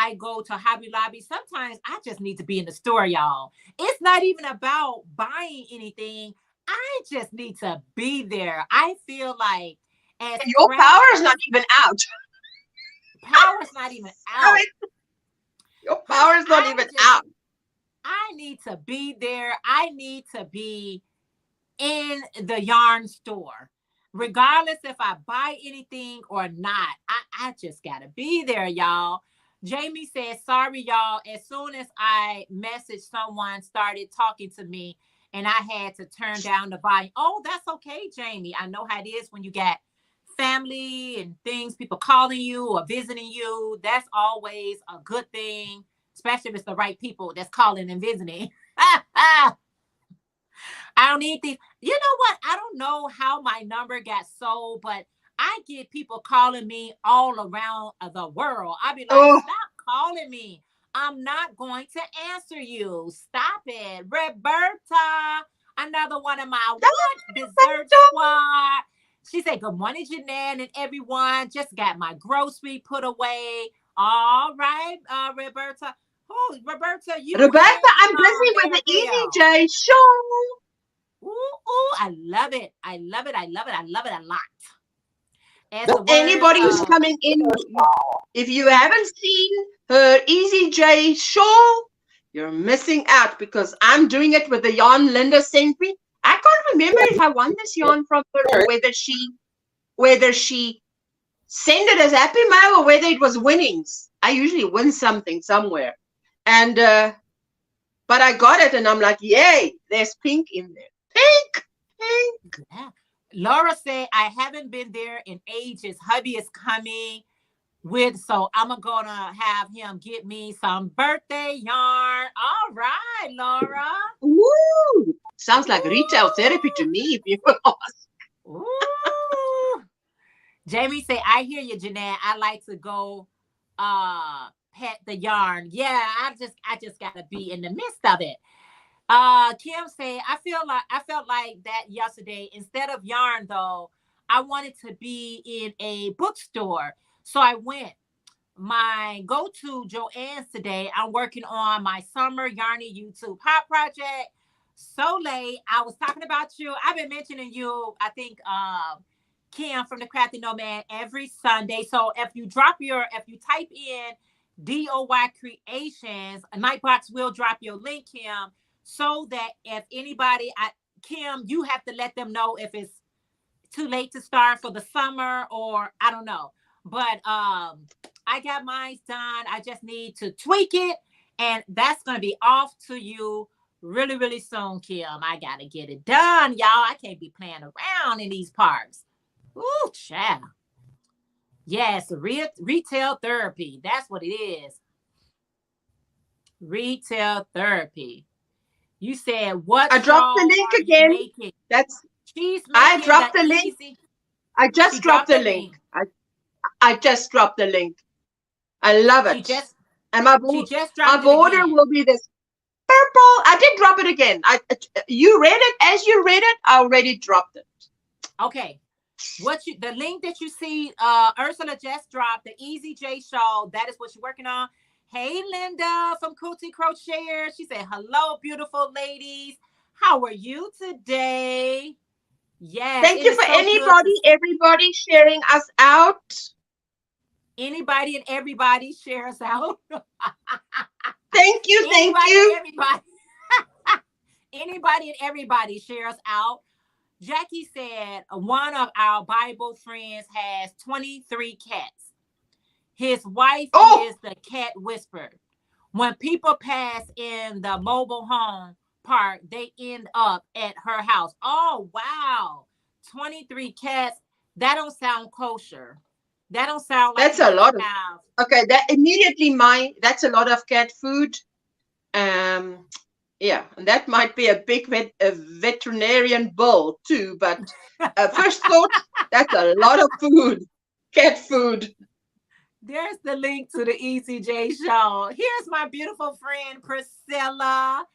I go to Hobby Lobby. Sometimes I just need to be in the store, y'all. It's not even about buying anything. I just need to be there. I feel like as Your power is not even out. power's not even out. Your power is not even out. I need to be there. I need to be in the yarn store. Regardless if I buy anything or not, I just gotta be there, y'all. Jamie says, sorry, y'all. As soon as I messaged someone started talking to me and I had to turn down the volume. Oh, that's okay, Jamie. I know how it is when you got family and things, people calling you or visiting you. That's always a good thing, especially if it's the right people that's calling and visiting. I don't need these. You know what? I don't know how my number got sold, but I get people calling me all around the world. I be like, Oh, stop calling me. I'm not going to answer you. Stop it. Roberta, another one of my what dessert squad. She said, good morning, Jeanette and everyone. Just got my grocery put away. All right, Roberta. Oh, Roberta, you Rebecca, I'm busy and with the Gail. EDJ show. Ooh, ooh, I love it. I love it. I love it. I love it a lot. As That's the word, Anybody who's coming in, if you haven't seen her Easy J show, you're missing out because I'm doing it with the yarn Linda sent me. I can't remember if I won this yarn from her or whether she sent it as Happy Mail or whether it was winnings. I usually win something somewhere. And but I got it and I'm like, yay, there's pink in there. Pink. yeah. Laura said, I haven't been there in ages. Hubby is coming with, so I'm gonna have him get me some birthday yarn. All right, Laura. Ooh, sounds like retail therapy to me, if you ask. Ooh. Jamie said, I hear you, Jeanette. I like to go pet the yarn. Yeah, I just gotta be in the midst of it. Kim said, I felt like that yesterday. Instead of yarn though, I wanted to be in a bookstore. So I went. My go-to Joann's today. I'm working on my summer Yarny YouTube pop project. So late. I was talking about you. I've been mentioning you, I think Kim from the Crafty Nomad every Sunday. So if you type in DOY Creations, Nightbox will drop your link, Kim, so that if anybody, Kim, you have to let them know if it's too late to start for the summer or I don't know. But I got mine done. I just need to tweak it, and that's gonna be off to you really, really soon, Kim. I gotta get it done, y'all. I can't be playing around in these parks. Ooh, child. Yes, retail therapy. That's what it is. Retail therapy. You said what? I dropped the link again. Making? That's She's I making dropped the link. easy. I just She dropped the link. I just dropped the link. I love it. And She just dropped my it border again. will be this purple. I did drop it again. You read it as you read it. I already dropped it. Okay. The link that you see, Ursula just dropped the Easy J show. That is what you're working on. Hey, Linda from Cootie Crocheter. She said, hello, beautiful ladies. How are you today? Yes. Thank you for everybody sharing us out. Anybody and everybody share us out. Thank you. Everybody. Anybody and everybody share us out. Jackie said one of our Bible friends has 23 cats. His wife is the cat whisperer. When people pass in the mobile home park, they end up at her house. Oh, wow. 23 cats. That don't sound kosher. That don't sound like that's a lot of okay. That's a lot of cat food. Yeah, and that might be a big veterinarian bill too. But first thought, that's a lot of food, cat food. There's the link to the ECJ show. Here's my beautiful friend Priscilla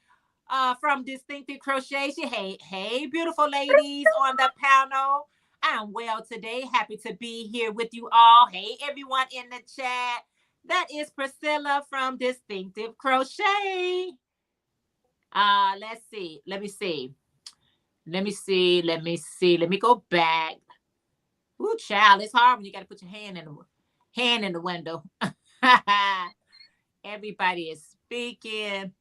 from Distinctive Crochet. Hey, beautiful ladies on the panel. I'm well today. Happy to be here with you all. Hey, everyone in the chat. That is Priscilla from Distinctive Crochet. Let's see. Let me see. Let me see. Let me see. Let me go back. Ooh, child, it's hard when you got to put your hand in the window. Everybody is speaking.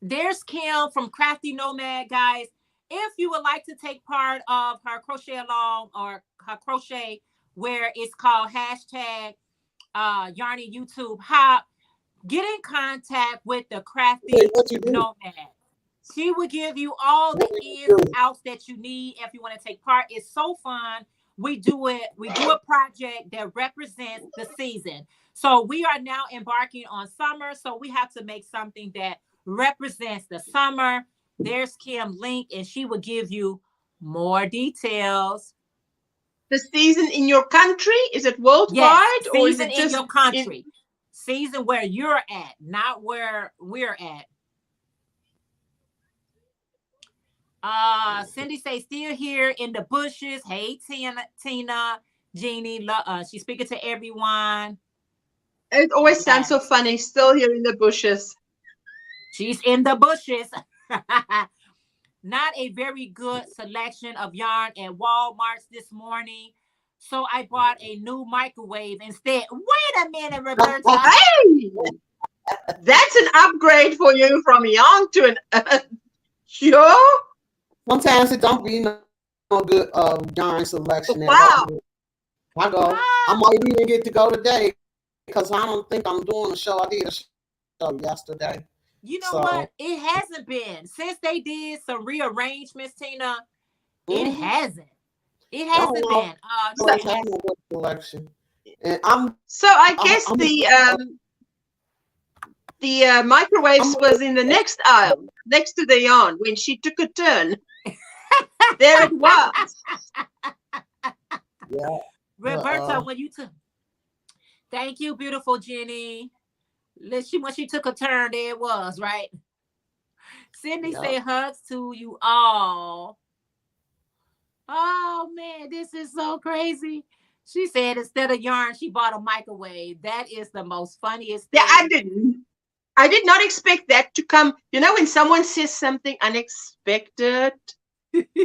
There's Kim from Crafty Nomad, guys. If you would like to take part of her crochet along or her crochet where it's called hashtag Yarny YouTube Hop, get in contact with the Crafty What you do? Nomad. She will give you all the ins and outs that you need if you want to take part. It's so fun. We do a project that represents the season. So we are now embarking on summer. So we have to make something that represents the summer. There's Kim Link, and she will give you more details. The season in your country, is it worldwide, Yes, or is season it just in your country? Season where you're at, not where we're at. Cindy say still here in the bushes. Hey, Tina, Jeannie, she's speaking to everyone. It always sounds so funny. Still here in the bushes. She's in the bushes. Not a very good selection of yarn at Walmart this morning. So I bought a new microwave instead. Wait a minute, Roberta. Hey, that's an upgrade for you from yarn to an sure. Sometimes it don't be no good yarn selection. Wow. I go. Wow. I might even get to go today because I don't think I'm doing a show. I did a show yesterday. You know what? It hasn't been since they did some rearrangements, Tina. It hasn't. It hasn't been. No good selection. And so I guess the microwaves was in the next aisle, next to the yarn, when she took a turn. There it was. Yeah. Roberta, when you took. Thank you, beautiful Jenny. When she took a turn, there it was, right? Sydney said hugs to you all. Oh man, this is so crazy. She said instead of yarn, she bought a microwave. That is the most funniest thing. Yeah, I did not expect that to come. You know, when someone says something unexpected,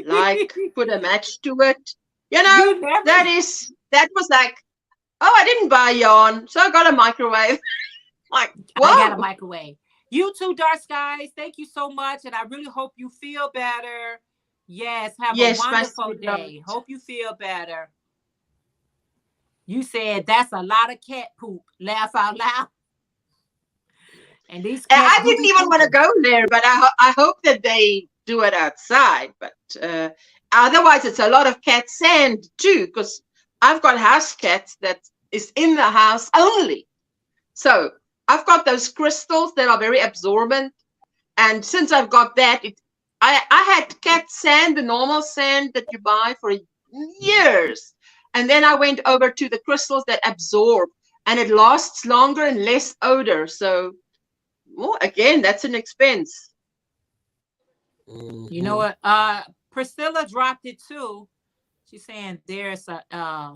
like put a match to it, you know, that was like, oh, I didn't buy yarn, so I got a microwave. Like, whoa. I got a microwave. You too, Dark Skies. Thank you so much. And I really hope you feel better. Yes, have a wonderful day. Hope you feel better. You said that's a lot of cat poop. Laugh out loud. And these cats I didn't even want to go there, but I hope that they do it outside. But otherwise, it's a lot of cat sand too, because I've got house cats that is in the house only. So I've got those crystals that are very absorbent. And since I've got that, I had cat sand, the normal sand that you buy for years. And then I went over to the crystals that absorb, and it lasts longer and less odor. So, well, again, that's an expense. You know what? Priscilla dropped it too. She's saying there's a.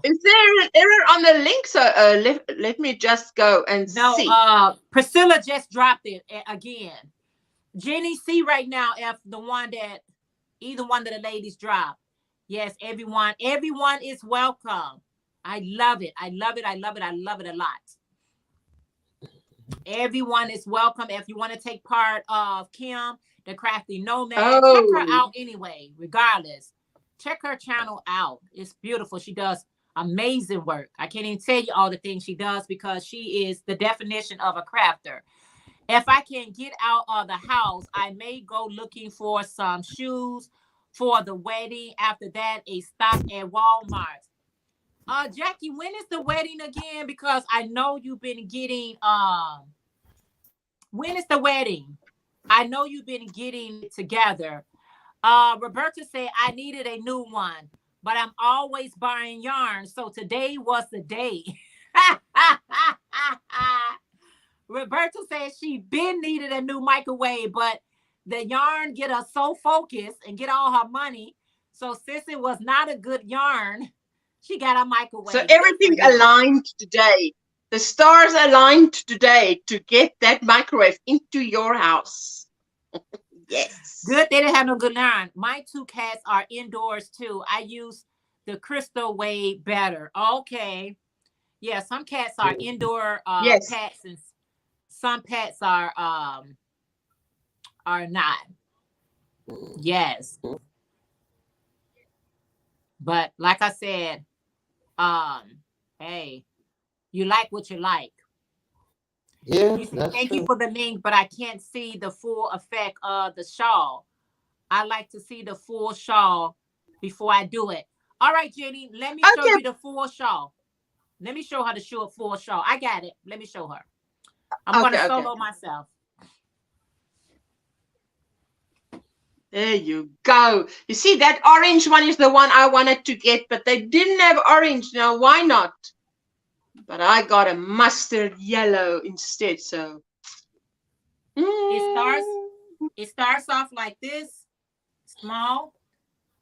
Is there an error on the link? So let me just go and see. No, Priscilla just dropped it again. Jenny, see right now if either one of the ladies dropped. Yes, everyone is welcome. I love it. I love it. I love it. I love it a lot. Everyone is welcome. If you want to take part of Kim, the Crafty Nomad, check her out anyway, regardless. Check her channel out. It's beautiful. She does amazing work. I can't even tell you all the things she does because she is the definition of a crafter. If I can get out of the house, I may go looking for some shoes for the wedding. After that, a stop at Walmart. Jackie, when is the wedding again? Because I know you've been getting when is the wedding? I know you've been getting it together. Roberta said I needed a new one, but I'm always buying yarn. So today was the day. Roberta said she been needed a new microwave, but the yarn get her so focused and get all her money. So since it was not a good yarn, she got a microwave. So everything aligned today. The stars aligned today to get that microwave into your house. Yes. Good, they didn't have no good line. My 2 cats are indoors too. I use the Crystal way better. Okay. Yeah, some cats are indoor Yes. pets and some pets are not. Yes. But like I said, hey, you like what you like. Yeah, You said that's thank you true. for the link, but I can't see the full effect of the shawl. I like to see the full shawl before I do it. All right, Jenny, let me show Okay. you the full shawl. Let me show her to show a full shawl. I got it. Let me show her. I'm gonna Okay. solo myself. There you go. You see, that orange one is the one I wanted to get, but they didn't have orange. Now, why not? But I got a mustard yellow instead. So It starts. mm, It starts off like this, small,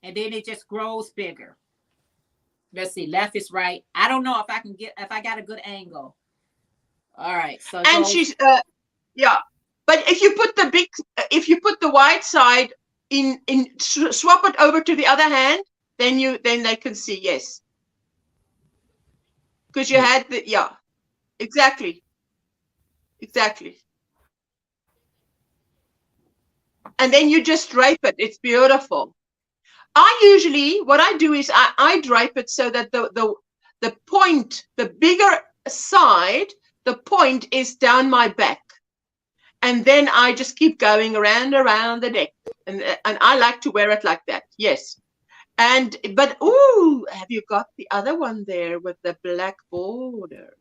and then it just grows bigger. Let's see, left is right. I don't know if I got a good angle. All right, so it and goes. she's yeah. But if you put the white side in swap it over to the other hand, then they can see, yes, because you had the, yeah, exactly. And then you just drape it. It's beautiful. What I do is I drape it so that the point, the bigger side, the point is down my back. And then I just keep going around the neck. And I like to wear it like that. Yes. But ooh, have you got the other one there with the black border?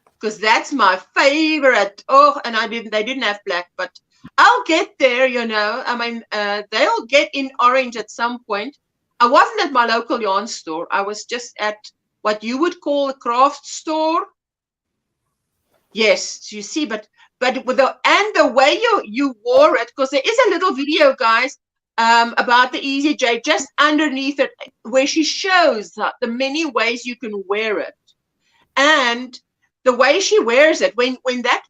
Because that's my favorite. Oh, and they didn't have black, but I'll get there, I mean, they'll get in orange at some point. I wasn't at my local yarn store. I was just at what you would call a craft store. Yes, you see, but with the way you wore it, because there is a little video, guys, about the EZJ just underneath it, where she shows the many ways you can wear it, and the way she wears it, when that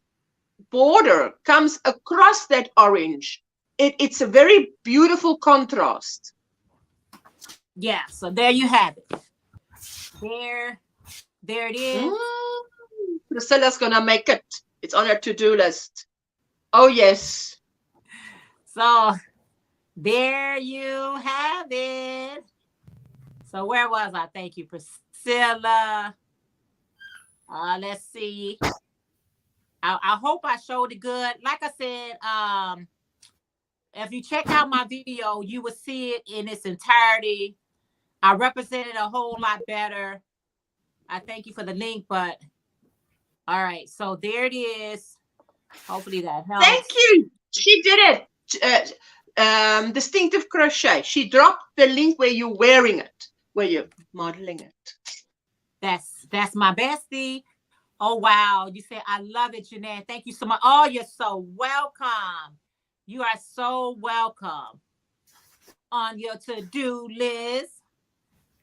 border comes across that orange, it's a very beautiful contrast. Yeah, so there you have it. There it is. Priscilla's gonna make it. It's on her to-do list. Oh yes. So there you have it. So where was I? Thank you, Priscilla. Let's see. I hope I showed it good. Like I said, if you check out my video, you will see it in its entirety. I represented a whole lot better. I thank you for the link, but all right. So there it is. Hopefully that helps. Thank you. She did it. Distinctive Crochet. She dropped the link where you're wearing it, where you're modeling it. That's my bestie. Oh, wow. You said, I love it, Jeanette. Thank you so much. Oh, you're so welcome. You are so welcome on your to-do list.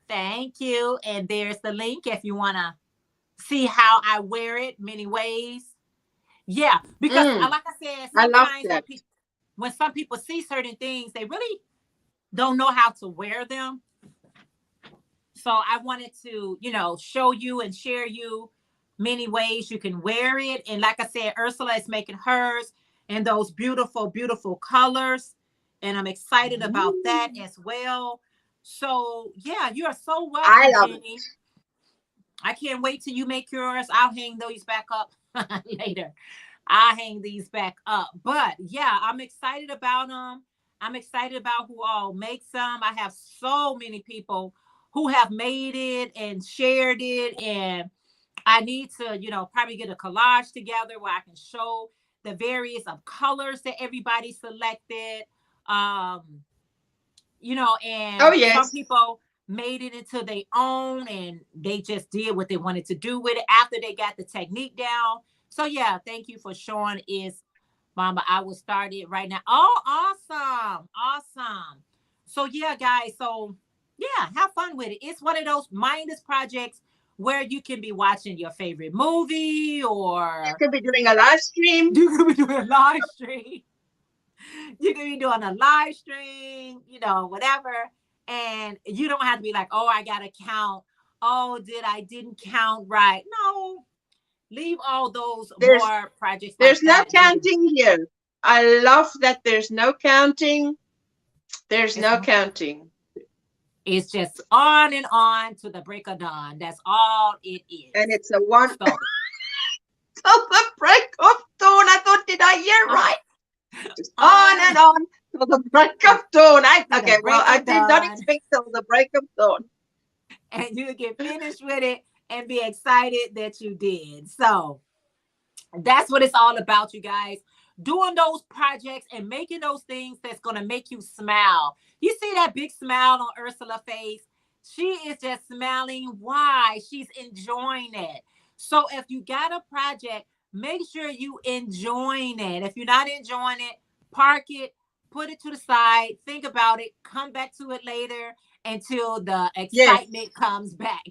Thank you. And there's the link if you want to see how I wear it many ways. Yeah, because like I said, sometimes when some people see certain things, they really don't know how to wear them. So I wanted to, show you and share you many ways you can wear it. And like I said, Ursula is making hers in those beautiful, beautiful colors. And I'm excited about that as well. So yeah, you are so welcome, I love Jenny. it. I can't wait till you make yours. I'll hang those back up later. I'll hang these back up. But yeah, I'm excited about them. I'm excited about who all makes them. I have so many people who have made it and shared it. And I need to, probably get a collage together where I can show the various of colors that everybody selected. And oh, yes. some people made it into their own and they just did what they wanted to do with it after they got the technique down. So yeah, thank you for showing is Mama. I will start it right now. Oh, awesome. So yeah, guys. So yeah, have fun with it. It's one of those mindless projects where you can be watching your favorite movie or you could be doing a live stream. You could be doing a live stream. You can be doing a live stream, you know, whatever. And you don't have to be like, oh, I gotta count. Oh, didn't count right. No, leave all those There's more projects like there's no that. counting here. I love that there's no counting. There's no It's, counting. it's just on and on to the break of dawn. That's all it is. And it's a one So, till the break of dawn. I thought, did I hear right? Just on and on till the break of dawn. Okay, well, I did not expect till the break of dawn. And you get finished with it and be excited that you did. So that's what it's all about, you guys. Doing those projects and making those things that's going to make you smile. You see that big smile on Ursula's face? She is just smiling. Why? She's enjoying it. So if you got a project, make sure you enjoying it. If you're not enjoying it, park it, put it to the side, think about it, come back to it later until the excitement comes back.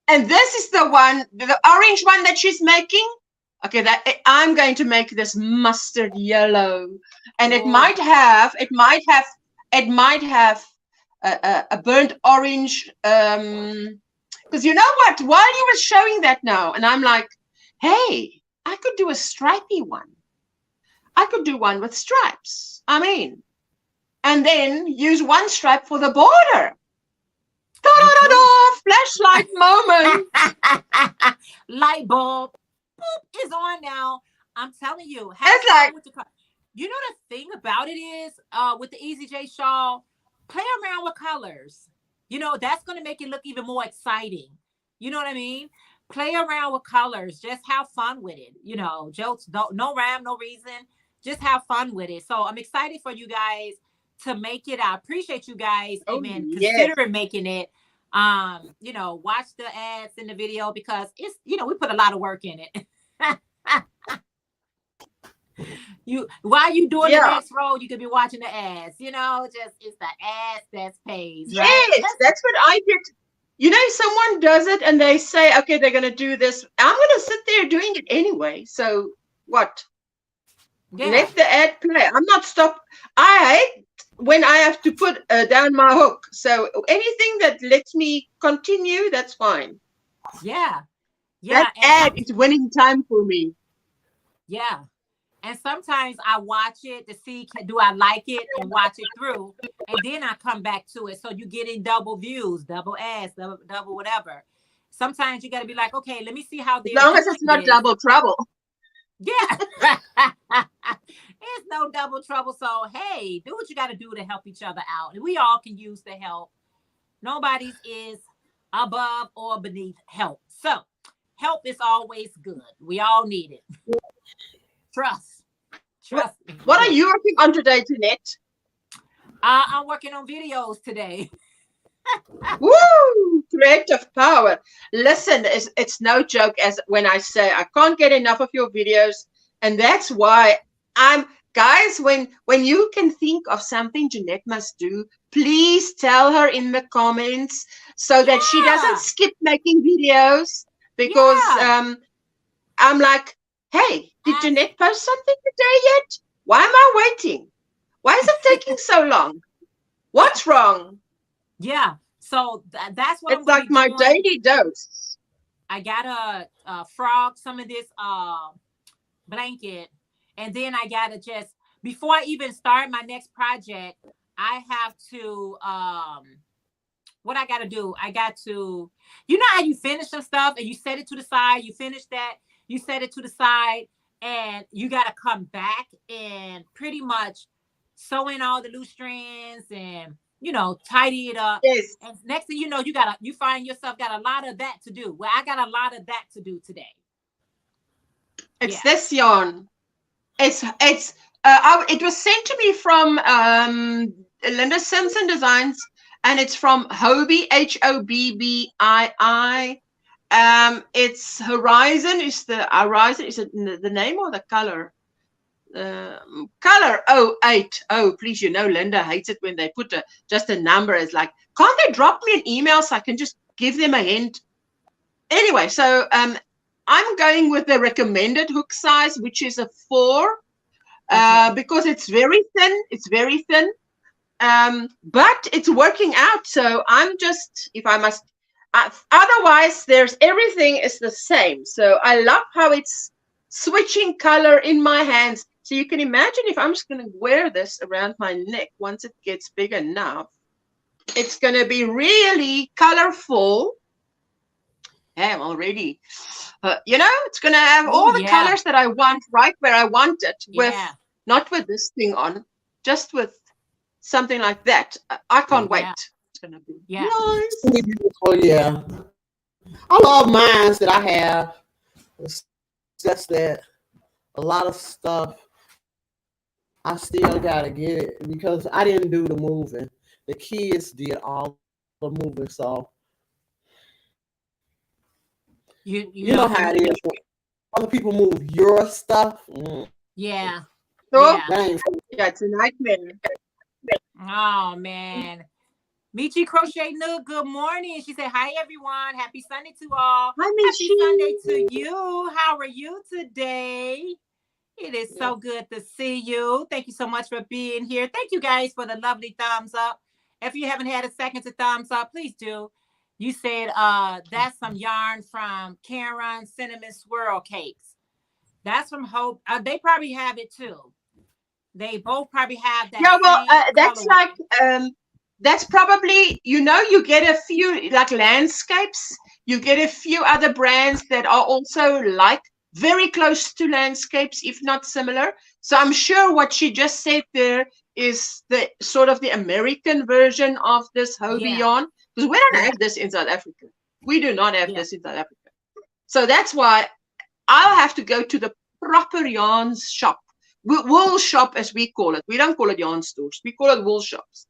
And this is the one, the orange one that she's making. Okay, that I'm going to make this mustard yellow, and it might have a burnt orange. Because you know what? While you were showing that now, and I'm like, hey, I could do a stripy one. I could do one with stripes. I mean, and then use one stripe for the border. Da-da-da-da! Flashlight moment. Light bulb boop, is on now. I'm telling you. It's like, you know, the thing about it is with the Easy J shawl, play around with colors. You know, that's going to make it look even more exciting. You know what I mean? Play around with colors. Just have fun with it. You know, jokes, no rhyme, no reason. Just have fun with it. So I'm excited for you guys to make it. I appreciate you guys, considering making it. You know, watch the ads in the video because it's, you know, we put a lot of work in it. While you doing the next roll, you could be watching the ads. You know, just it's the ads that pays. Right? Yes, that's what I get. You know, someone does it and they say, okay, they're going to do this. I'm going to sit there doing it anyway. So what? Yeah. Let the ad play. I'm not stop. I hate when I have to put down my hook. So anything that lets me continue, that's fine. Yeah. That ad is winning time for me. Yeah. And sometimes I watch it to see, do I like it, and watch it through. And then I come back to it. So you get in double views, double ads, double whatever. Sometimes you got to be like, okay, let me see how they. As long as it's not double trouble. Yeah. It's no double trouble. So, hey, do what you got to do to help each other out. And we all can use the help. Nobody's is above or beneath help. So, help is always good. We all need it. Trust me. What are you working on today, Jeanette? I'm working on videos today. Woo! Creative power. Listen, it's no joke as when I say I can't get enough of your videos, and that's why guys, when you can think of something Jeanette must do, please tell her in the comments so that she doesn't skip making videos, because I'm like, hey, did Jeanette post something today yet? Why am I waiting? Why is it taking so long? What's wrong? Yeah. So that's what it's like my daily dose. I gotta frog some of this blanket, and then I gotta just, before I even start my next project, I have to what I gotta do, I got to, you know how you finish some stuff and you set it to the side, you finish that, you set it to the side, and you gotta come back and pretty much sew in all the loose strands and, you know, tidy it up. Yes. And next thing you know, you find yourself got a lot of that to do. Well, I got a lot of that to do today. It's this yarn. It was sent to me from Linda Simpson Designs, and it's from Hobbii, Hobbii. It's Horizon. Is it the name or the color? Color 08. Oh, please, you know Linda hates it when they put just a number. It's like, can't they drop me an email so I can just give them a hint? Anyway, so I'm going with the recommended hook size, which is a 4. Okay. because it's very thin. It's very thin. But it's working out. So I'm just, if I must, otherwise there's everything is the same. So I love how it's switching color in my hands. So you can imagine if I'm just going to wear this around my neck, once it gets big enough, it's going to be really colorful. Hey, I'm already, it's going to have all the colors that I want right where I want it, with not with this thing on, just with something like that. I can't wait. It's going to be nice. Beautiful, yeah. I love mines that I have. It's just that a lot of stuff I still gotta get it because I didn't do the moving. The kids did all the moving, so you know how it is. Other people move your stuff. Yeah. So, Yeah. It's a nightmare. Oh man. Michi Crochet Nook, good morning. She said, hi everyone. Happy Sunday to all. Hi, Happy Michi. Sunday to you. How are you today? It is so good to see you. Thank you so much for being here. Thank you guys for the lovely thumbs up. If you haven't had a second to thumbs up, please do. You said that's some yarn from Karen Cinnamon Swirl Cakes. That's from Hope. They probably have it too. They both probably have that. Yeah, well, same that's colorway. like that's probably, you get a few like landscapes. You get a few other brands that are also like very close to landscapes, if not similar. So I'm sure what she just said there is the sort of the American version of this Hobie yarn, because we don't have this in South Africa. We do not have this in South Africa. So that's why I'll have to go to the proper yarns shop, wool shop as we call it. We don't call it yarn stores. We call it wool shops,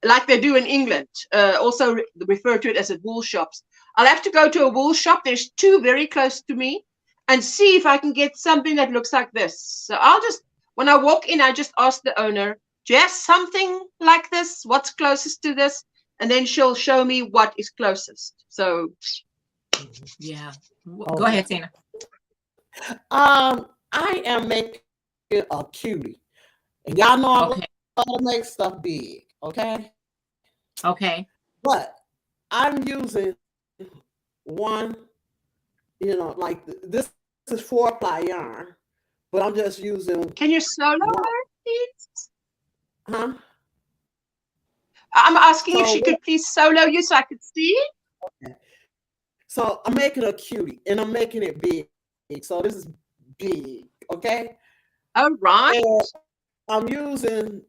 like they do in England. Also refer to it as wool shops. I'll have to go to a wool shop. There's two very close to me, and see if I can get something that looks like this. So when I walk in, I just ask the owner, do you have something like this? What's closest to this? And then she'll show me what is closest. So Go ahead, Tina. I am making a cutie, and y'all know I love to make stuff big. Okay. But I'm using one, like this is 4-ply yarn, but I'm just using. Can you solo her, please? Huh? I'm asking if she could please solo you so I could see. Okay. So I'm making a cutie, and I'm making it big. So this is big, okay? All right. And I'm using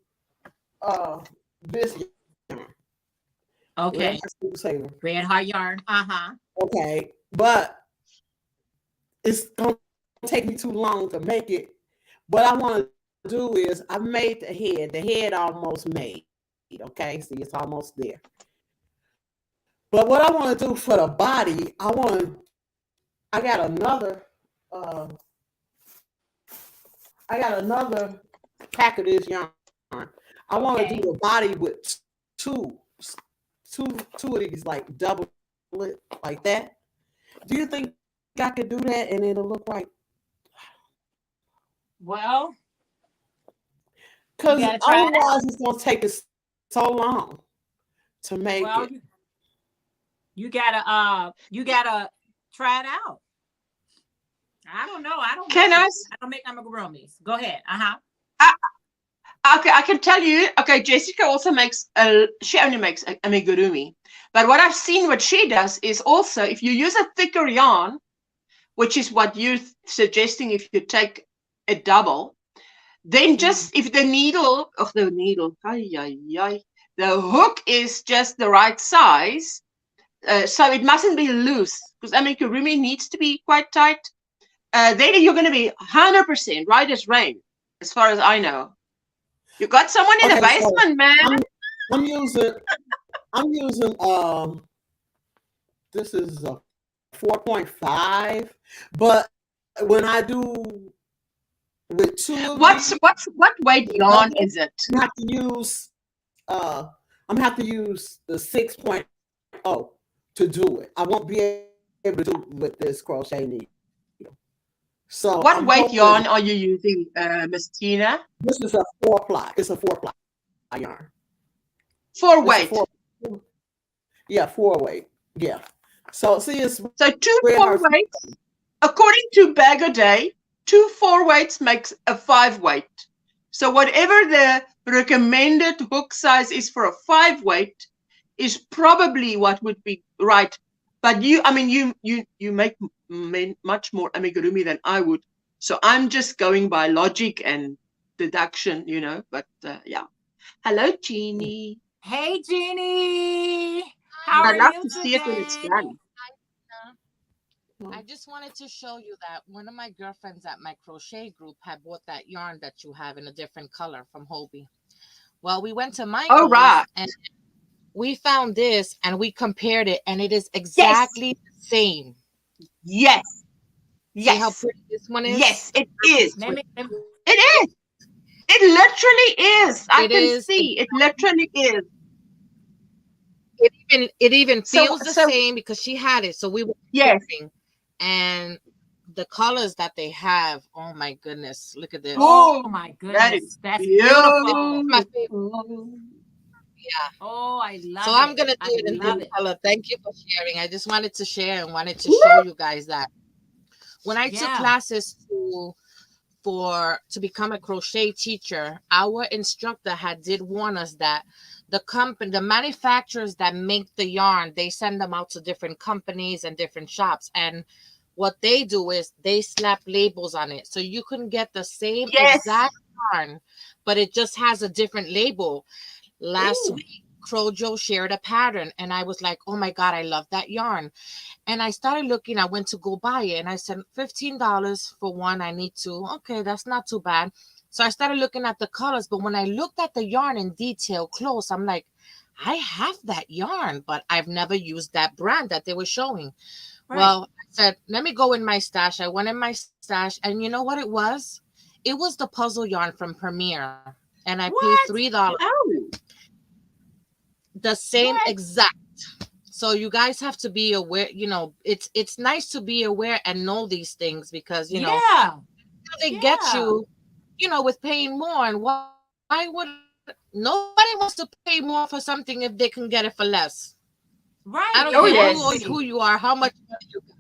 this yarn. Okay. Red Heart yarn. Okay, but it's gonna take me too long to make it. What I want to do is I made the head. The head almost made. Okay, see, it's almost there. But what I want to do for the body, I got another pack of this yarn. I want to do the body with two of these, like double it like that. Do you think I could do that and it'll look right? Well, because otherwise it's gonna take us so long to make it. You gotta try it out. I don't know. I don't make amigurumis. Go ahead. Okay, I can tell you. Okay, Jessica also she only makes amigurumi. But what I've seen, what she does is also, if you use a thicker yarn, which is what you're suggesting, if you take a double, then just if the hook is just the right size, so it mustn't be loose, because amigurumi needs to be quite tight. Then you're going to be 100% right as rain, as far as I know. You got someone in the basement, man. I'm using this is a 4.5, but when I do with two of what weight yarn is it? I'm have to use the 6.0 to do it. I won't be able to do it with this crochet needle. So What I'm weight hoping yarn are you using, Miss Tina? this is a 4-ply. It's a 4-ply yarn. 4 It's a weight. 4. Yeah, 4 weight. Yeah. So see, it's So 2 spread 4 her. weights. According to Bag a Day, 2 4 weights makes a 5 weight. So whatever the recommended hook size is for a 5 weight is probably what would be right. But you make much more amigurumi than I would. So I'm just going by logic and deduction, but yeah. Hello, Jeannie. Hey, Jeannie. How I'd are love you to see it when it's today? done. I just wanted to show you that one of my girlfriends at my crochet group had bought that yarn that you have in a different color from Hobie. Well, we went to Michael's Oh, right. and we found this and we compared it, and it is Yes. exactly the same. Yes. See how Yes. pretty this one is? Yes, it is. Let me- It is. It literally is. I It can is. see. It literally is. It even So- feels the so- same because she had it. So we were Yes. comparing, and the colors that they have. Oh my goodness! Look at this. Oh my That goodness. is That's beautiful. beautiful. My favorite. Yeah. Oh, I love So it. I'm gonna do I it in love this it. color. Thank you for sharing. I just wanted to share and wanted to show you guys that when I took Yeah. classes to become a crochet teacher, our instructor did warn us that the manufacturers that make the yarn, they send them out to different companies and different shops, and what they do is they slap labels on it, so you can get the same Yes. exact yarn, but it just has a different label. Last Ooh. week, Crojo shared a pattern, and I was like, oh my God, I love that yarn. And I started looking, I went to go buy it, and I said, $15 for one, I need two. Okay, that's not too bad. So I started looking at the colors, but when I looked at the yarn in detail close, I'm like, I have that yarn, but I've never used that brand that they were showing. Right. Well, I said, let me go in my stash. I went in my stash, and you know what it was? It was the puzzle yarn from Premier, and I paid What? $3. Oh. The same What? exact. So you guys have to be aware, it's nice to be aware and know these things because Yeah. they get Yeah. you with paying more. And why would nobody wants to pay more for something if they can get it for less? Right. I don't Oh, care yes. who you are, how much money you got.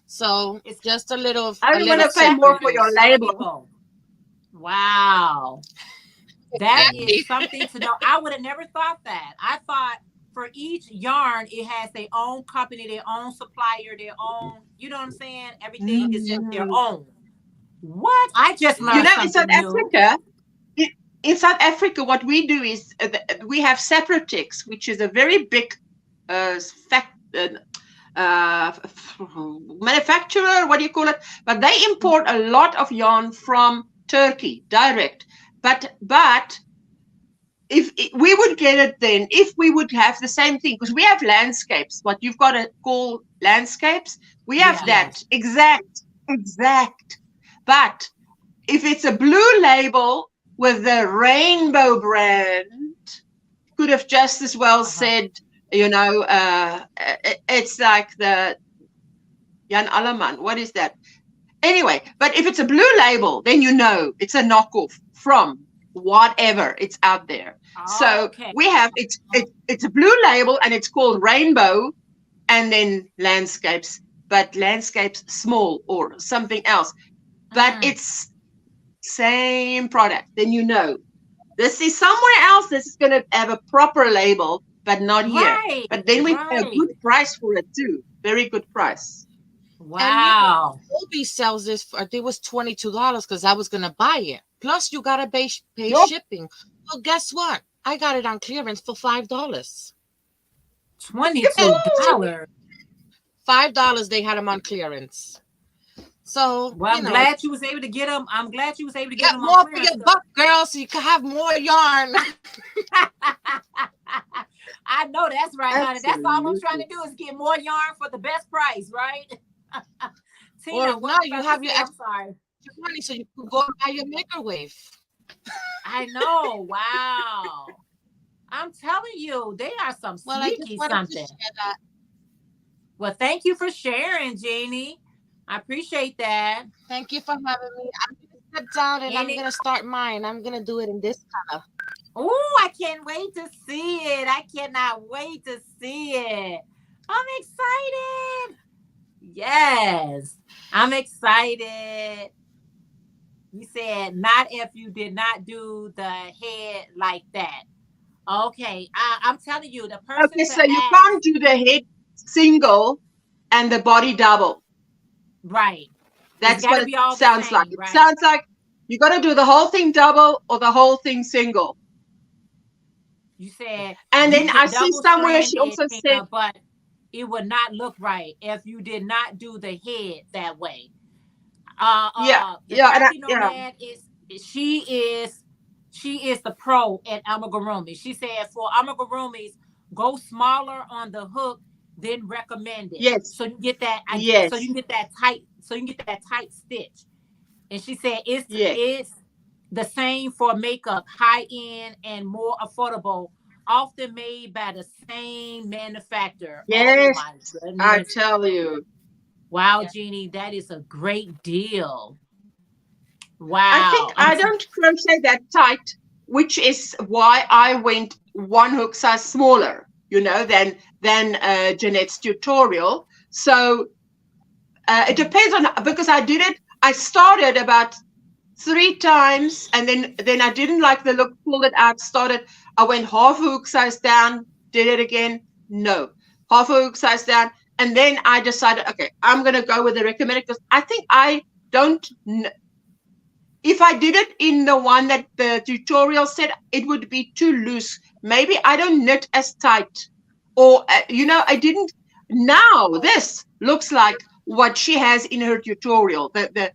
So It's just a little I don't want to pay tip more for for your this. label. Wow. That Exactly. is something to know. I would have never thought that. I thought for each yarn, it has their own company, their own supplier, their own, you know what I'm saying? Everything is just their own. What? I just learned In South something new. Africa, in South Africa, what we do is we have Separatex, which is a very big manufacturer. What do you call it? But they import a lot of yarn from Turkey direct. But if we would get it then, if we would have the same thing, because we have landscapes, what you've got to call landscapes, we have Yeah. that exact. But if it's a blue label with the Rainbow brand, could have just as well said, it's like the Jan Alleman. What is that? Anyway, but if it's a blue label, then it's a knockoff from whatever it's out there. So Okay. we have it's a blue label and it's called Rainbow, and then landscapes, but landscapes small or something else. But it's same product. Then this is somewhere else. This is going to have a proper label, but not here. Right. But then we pay a Right. good price for it too. Very good price. Wow. Hobie sells this for, I think it was $22 because I was gonna buy it. Plus you gotta pay Yep. shipping. Well, guess what? I got it on clearance for $5. $22. $5 they had them on clearance. So Well, I'm glad you was able to get them. I'm glad you was able to get get them more on for your clearance. buck, girl, so you can have more yarn. I know that's right, honey. That's all I'm trying to do is get more yarn for the best price, right? Tina, Or what now was you I have your saying? I'm extra sorry. money so you can go buy your microwave. I know. Wow. I'm telling you, they are some Well, I just sneaky wanted something. to share that. Well, thank you for sharing, Jeannie. I appreciate that. Thank you for having me. I'm gonna step down and I'm Any- gonna start mine. I'm gonna do it in this color. Oh, I can't wait to see it. I cannot wait to see it. I'm excited. Yes, I'm excited. You said not if you did not do the head like that. Okay, I'm telling you, the person Okay, to so you ask, can't do the head single and the body double. right? That's gotta what it be all the sounds like. same, It right? sounds like you got to do the whole thing double or the whole thing single. You said And then use I it see double somewhere she stranded, also said, Tina, but it would not look right if you did not do the head that way. yeah, The yeah, Kathy yeah, Nomad she is she is the pro at amigurumi. She said for amigurumis, go smaller on the hook than recommended, yes, so you get that. So you yes, can get that tight. So you can get that tight stitch. And she said yes, it's the same for makeup, high end and more affordable, often made by the same manufacturer. Oh yes. my I goodness. tell you. Wow, Jeannie, that is a great deal. I think Wow. I don't crochet that tight, which is why I went one hook size smaller, than Jeanette's tutorial. So it depends on, because I did it. I started about 3 times, and then I didn't like the look, pulled it out, started. I went half a hook size down, did it again. No, half a hook size down, and then I decided, okay, I'm gonna go with the recommended, because I think I don't. If I did it in the one that the tutorial said, it would be too loose. Maybe I don't knit as tight, or I didn't. Now this looks like what she has in her tutorial. The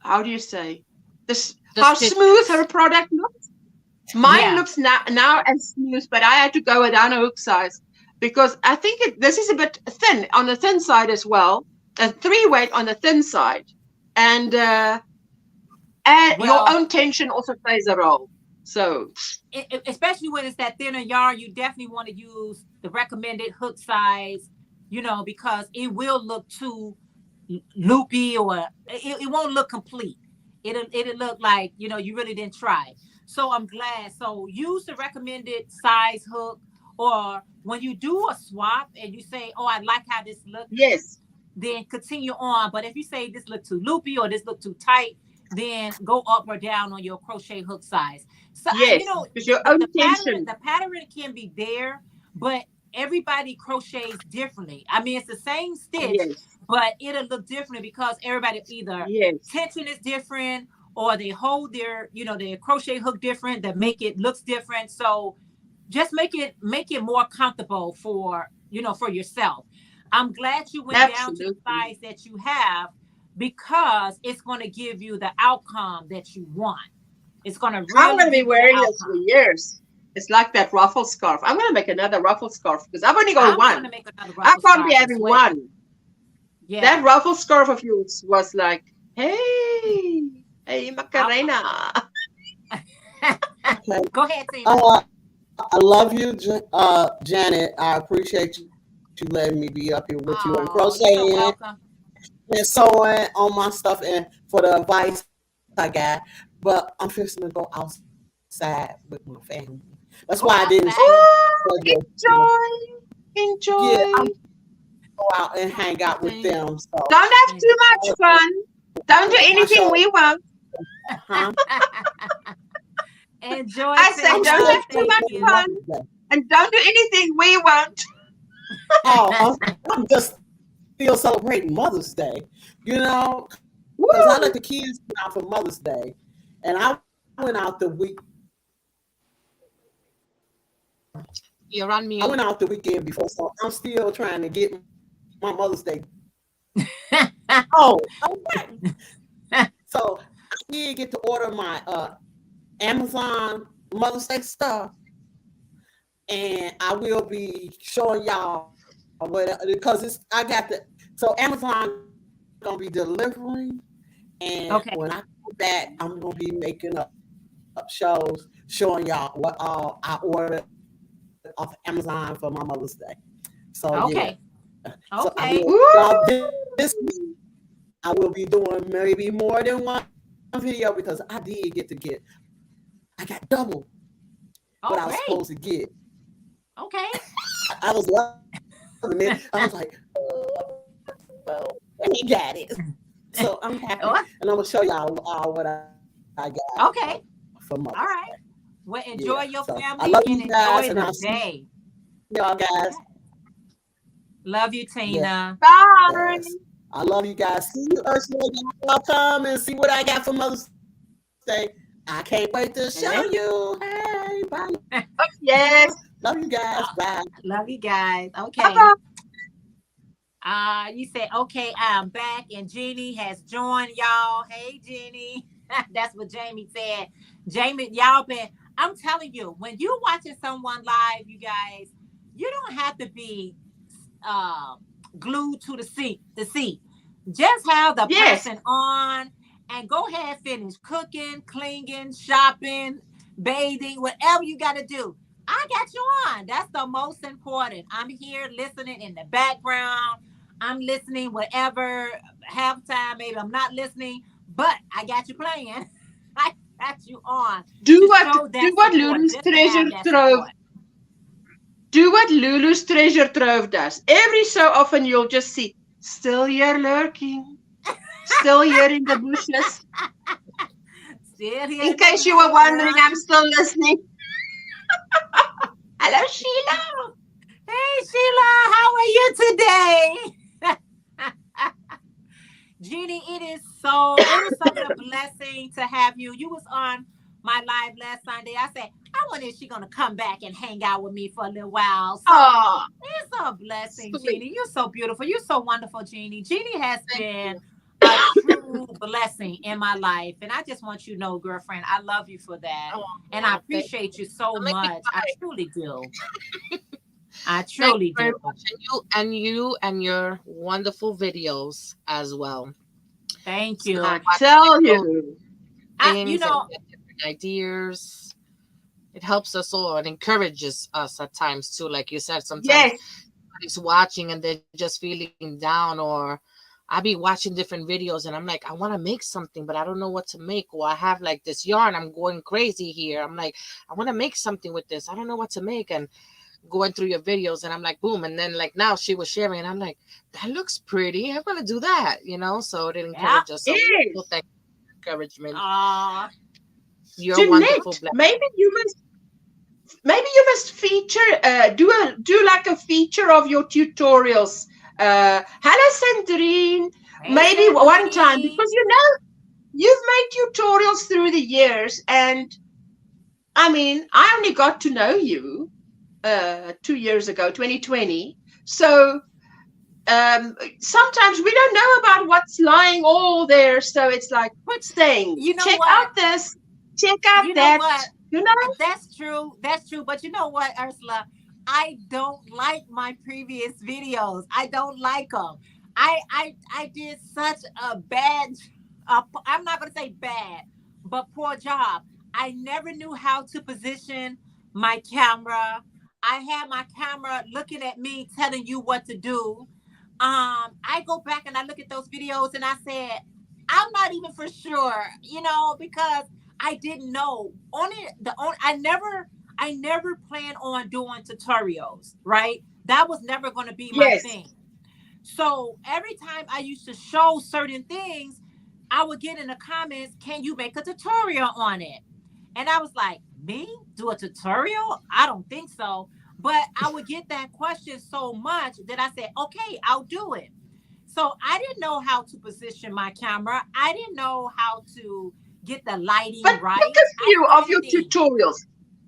how do you say this? How smooth her product looks. Mine looks now as smooth, but I had to go down a hook size because I think this is a bit thin on the thin side as well. A 3-weight on the thin side, and your own tension also plays a role. So, especially when it's that thinner yarn, you definitely want to use the recommended hook size, because it will look too loopy, or it won't look complete. It'll look like, you really didn't try. So I'm glad. So use the recommended size hook, or when you do a swap and you say, oh, I like how this looks. Yes. Then continue on. But if you say this look too loopy or this look too tight, then go up or down on your crochet hook size. So yes, the pattern can be there, but everybody crochets differently. I mean, it's the same stitch, but it'll look different because everybody either tension is different, or they hold their crochet hook different that make it looks different. So just make it more comfortable for yourself. I'm glad you went down to the size that you have, because it's going to give you the outcome that you want. It's going to really. I'm going to be wearing this for years. It's like that ruffle scarf. I'm going to make another ruffle scarf because I've only got one. I can't be having one. Yeah. That ruffle scarf of yours was like, hey, Macarena. Go ahead, Tina. I love you, Janet. I appreciate you letting me be up here with you and crocheting and sewing on my stuff, and for the advice I got. But I'm fixing to go outside with my family. That's why I didn't. Enjoy. Yeah, go out and hang out with them. So. Don't have too much fun. Don't do anything we want. Enjoy. I said, don't have too much fun, and don't do anything we want. I'm just still celebrating Mother's Day, because I let the kids go out for Mother's Day, and I went out the week. You're on me. I went out the weekend before, so I'm still trying to get my Mother's Day. Okay. So I did get to order my Amazon Mother's Day stuff, and I will be showing y'all because so Amazon gonna be delivering, and when I come back, I'm gonna be making up shows showing y'all what all I ordered off Amazon for my Mother's Day. So okay. So okay. this week, I will be doing maybe more than one video because I did I got double what I was great. supposed to get. Okay. I was loving it. I was like, well, he got it. So I'm happy. And I'm going to show y'all what I got. Okay. For Mother's All right. Day. Well, enjoy your So, family I love and you guys, enjoy and I'll the see day. y'all guys. Love you, Tina. Bye. Yes. I love you guys. See you, Ursula. Y'all come and see what I got for Mother's Day. I can't wait to show you. Hey, bye. Yes. Love you guys. Bye. Love you guys. Okay. Bye-bye. You said, okay, I'm back, and Jeannie has joined y'all. Hey, Jeannie. That's what Jamie said. Jamie, y'all I'm telling you, when you're watching someone live, you guys, you don't have to be glued to the seat. Just have the person on and go ahead, finish cooking, cleaning, shopping, bathing, whatever you got to do. I got you on. That's the most important. I'm here listening in the background. I'm listening whatever, halftime, maybe I'm not listening, but I got you playing. I got you on. Do what Lulu's treasure trove. Do what Lulu's treasure trove does. Every so often you'll just see, still here lurking. Still here in the bushes. Still here. In case you were wondering, I'm still listening. Hello, Sheila. Hey, Sheila. How are you today? Jeannie, it is such a blessing to have you. You was on my live last Sunday. I said, I wonder if she's going to come back and hang out with me for a little while. So it's a blessing, Jeannie. You're so beautiful. You're so wonderful, Jeannie. Jeannie has been a true blessing in my life. And I just want you to know, girlfriend, I love you for that. And I appreciate you so much. I truly do. I truly do. And you and your wonderful videos as well. Thank you. I tell you. You know, ideas. It helps us all and encourages us at times too. Like you said, sometimes somebody's watching and they're just feeling down, or I be watching different videos and I'm like, I want to make something, but I don't know what to make. Or I have like this yarn, I'm going crazy here. I'm like, I want to make something with this. I don't know what to make. And going through your videos and I'm like, boom. And then like now she was sharing and I'm like, that looks pretty. I'm going to do that, so it encourages us. So thank you for encouragement. You're Jeanette, wonderful. Maybe you must feature, do like a feature of your tutorials. Hello, Sandrine. Maybe one time, because you've made tutorials through the years, and I mean, I only got to know you 2 years ago, 2020. So sometimes we don't know about what's lying all there. So it's like, saying, check out this, check out that. That's true. That's true. But you know what, Ursula? I don't like my previous videos. I don't like them. I did such a bad, I'm not going to say bad, but poor job. I never knew how to position my camera. I had my camera looking at me, telling you what to do. I go back and I look at those videos and I said, I'm not even for sure, because I didn't know. I never planned on doing tutorials, right? That was never going to be my thing. So every time I used to show certain things, I would get in the comments, can you make a tutorial on it? And I was like, me? Do a tutorial? I don't think so. But I would get that question so much that I said, okay, I'll do it. So I didn't know how to position my camera. I didn't know how to get the lighting right. Pick a few of your tutorials.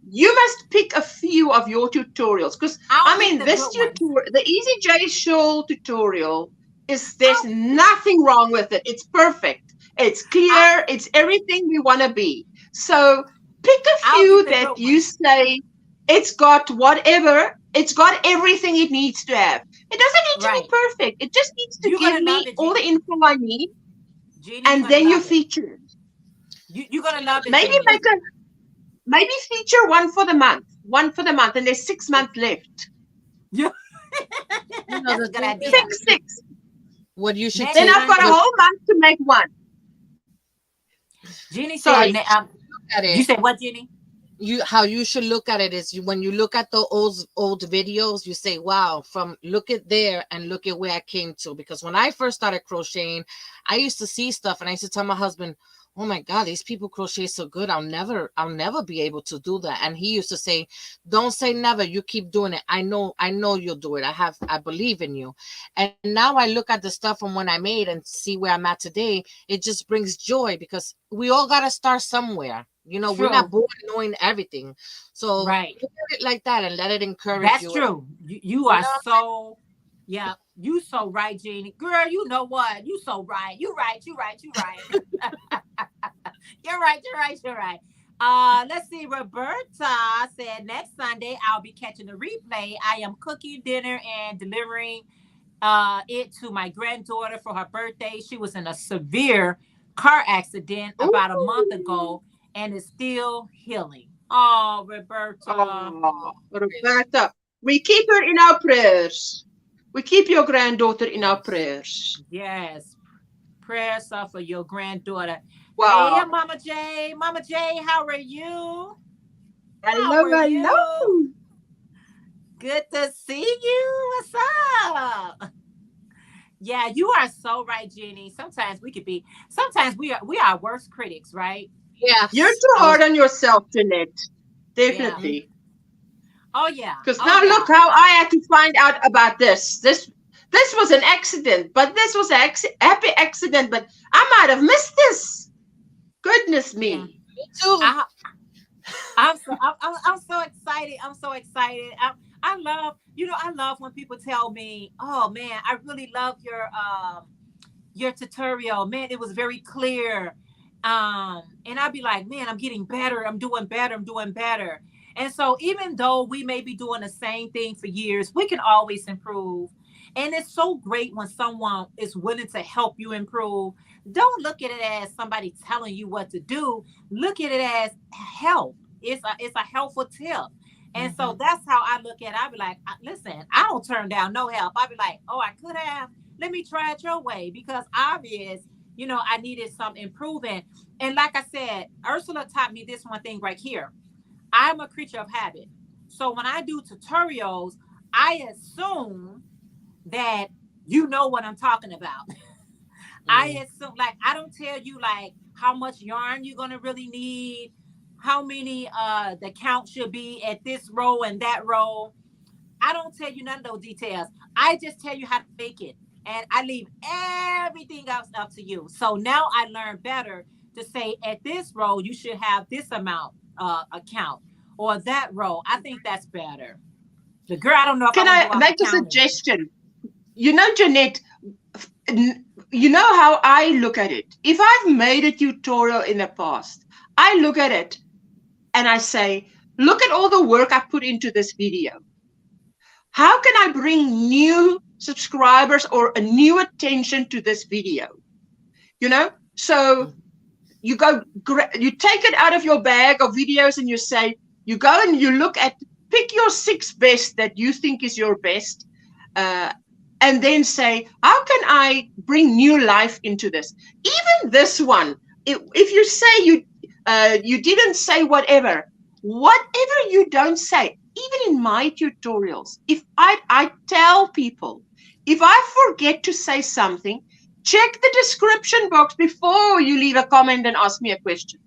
You must pick a few of your tutorials, because I mean, this tutorial, the Easy J Shawl tutorial, there's nothing wrong with it. It's perfect. It's clear. It's everything we want to be. So pick a few that you say it's got whatever. It's got everything it needs to have. It doesn't need to be perfect. It just needs to give me all the info I need, and then you feature it. You're gonna love it. Maybe feature one for the month, and there's 6 months left. Yeah, that's a good idea. Six. What you should Next Then take I've got a Sunday, whole month to make one. Jeannie Sorry. said, at you it. said what, Jeannie? How you should look at it is when you look at the old videos, you say, wow, from look at there and look at where I came to. Because when I first started crocheting, I used to see stuff and I used to tell my husband, oh my God, these people crochet so good. I'll never be able to do that. And he used to say, don't say never, you keep doing it. I know you'll do it. I believe in you. And now I look at the stuff from when I made and see where I'm at today. It just brings joy because we all got to start somewhere. You know, we're not True. born knowing everything. So Right. look at it like that and let it encourage That's you. true. You You are know? so, yeah, you so right, Jeannie. Girl, you know what? You so right. You right. You're right. You're right. Let's see. Roberta said next Sunday I'll be catching the replay. I am cooking dinner and delivering it to my granddaughter for her birthday. She was in a severe car accident about a month ago and is still healing. Oh, Roberta. Oh, Roberta, we keep her in our prayers. We keep your granddaughter in our prayers. Yes. Prayers up for your granddaughter. Wow. Hey, Mama J. Mama J, how are you? Hello, How are you? hello. Good to see you. What's up? Yeah, you are so right, Jenny. Sometimes we are our worst critics, right? Yes. You're too hard on yourself, Jeanette. Definitely. Oh yeah. Because now look how I had to find out about this. This was an accident, but this was a happy accident, but I might have missed this. Goodness me. Yeah. Me too. I'm so excited. I'm so excited. I love when people tell me, "Oh man, I really love your tutorial. Man, it was very clear." And I'd be like, "Man, I'm getting better. I'm doing better." And so even though we may be doing the same thing for years, we can always improve. And it's so great when someone is willing to help you improve. Don't look at it as somebody telling you what to do. Look at it as help. It's a helpful tip. And so that's how I look at it. I'd be like, listen, I don't turn down no help. I'd be like, oh, I could have. Let me try it your way because obvious, I needed some improving. And like I said, Ursula taught me this one thing right here. I'm a creature of habit. So when I do tutorials, I assume that you know what I'm talking about. I assume, like, I don't tell you like how much yarn you're gonna really need, how many the count should be at this row and that row. I don't tell you none of those details. I just tell you how to make it. And I leave everything else up to you. So now I learn better to say at this row you should have this amount account or that row. I think that's better. The girl, I don't know if Can I make a suggestion? Jeanette, you know how I look at it. If I've made a tutorial in the past, I look at it and I say, look at all the work I put into this video. How can I bring new subscribers or a new attention to this video? So you take it out of your bag of videos and you say, you go and you pick your 6 best that you think is your best, and then say, how can I bring new life into this? Even this one, if you say you didn't say whatever you don't say, even in my tutorials, if I tell people, if I forget to say something, check the description box before you leave a comment and ask me a question,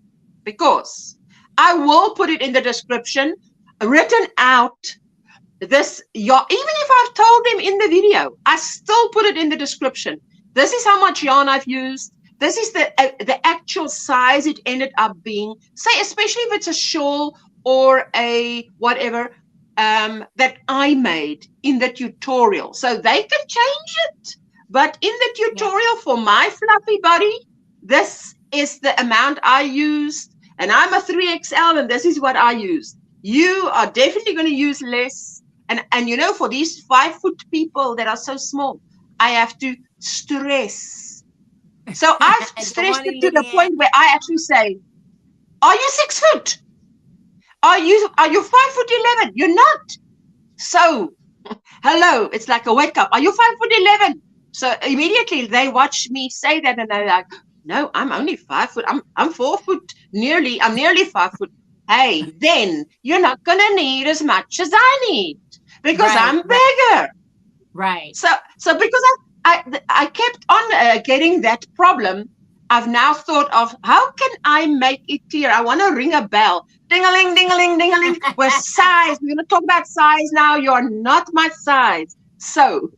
because I will put it in the description, written out. Even if I've told them in the video, I still put it in the description. This is how much yarn I've used. This is the actual size it ended up being. Say, especially if it's a shawl or a whatever that I made in the tutorial. So they can change it. But in the tutorial for my fluffy body, this is the amount I used. And I'm a 3XL and this is what I used. You are definitely going to use less. And for these 5-foot people that are so small, I have to stress. So I've stressed it to the point where I actually say, are you 6 foot? Are you 5'11"? You're not. So, hello, it's like a wake up. Are you 5'11"? So immediately they watch me say that and they're like, no, I'm only 5 foot. I'm 4 foot nearly. I'm nearly 5 foot. Hey, then you're not gonna need as much as I need because Right, I'm right, bigger. right. So because I kept on getting that problem, I've now thought of how can I make it clear? I want to ring a bell, ding-a-ling, ding-a-ling, ding-a-ling. With size, we're going to talk about size now. You're not my size. So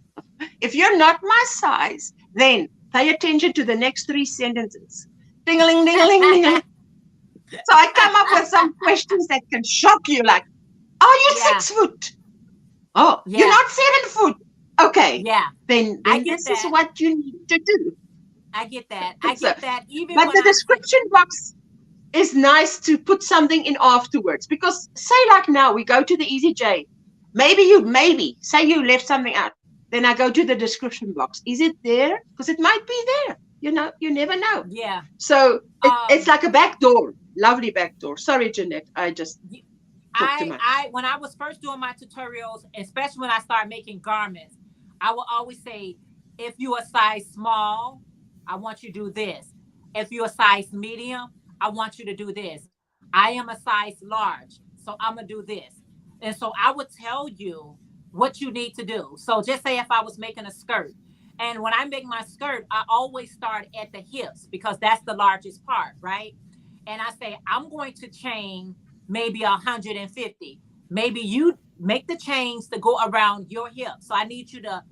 if you're not my size, then pay attention to the next 3 sentences. Ding-a-ling, ding-a-ling, ding-a-ling. So I come up with some questions that can shock you, like, are you Yeah, 6 foot? Oh, you're yeah, not 7 foot. Okay, yeah. then I get this is that. what you need to do. I get that. I So, get that. Even but when the I say, description box is nice to put something in afterwards because say like now we go to the EasyJ. Maybe say you left something out. Then I go to the description box. Is it there? Because it might be there. You never know. yeah, So it's um, like a back door. Lovely back door. Sorry, Jeanette. I just y- talked too much. when I was first doing my tutorials, especially when I started making garments, I will always say, if you're a size small, I want you to do this. If you're a size medium, I want you to do this. I am a size large, so I'm gonna do this. And so I would tell you what you need to do. So just say if I was making a skirt, and when I make my skirt, I always start at the hips because that's the largest part, right? And I say, I'm going to chain maybe 150. Maybe you make the chains to go around your hip. So I need you to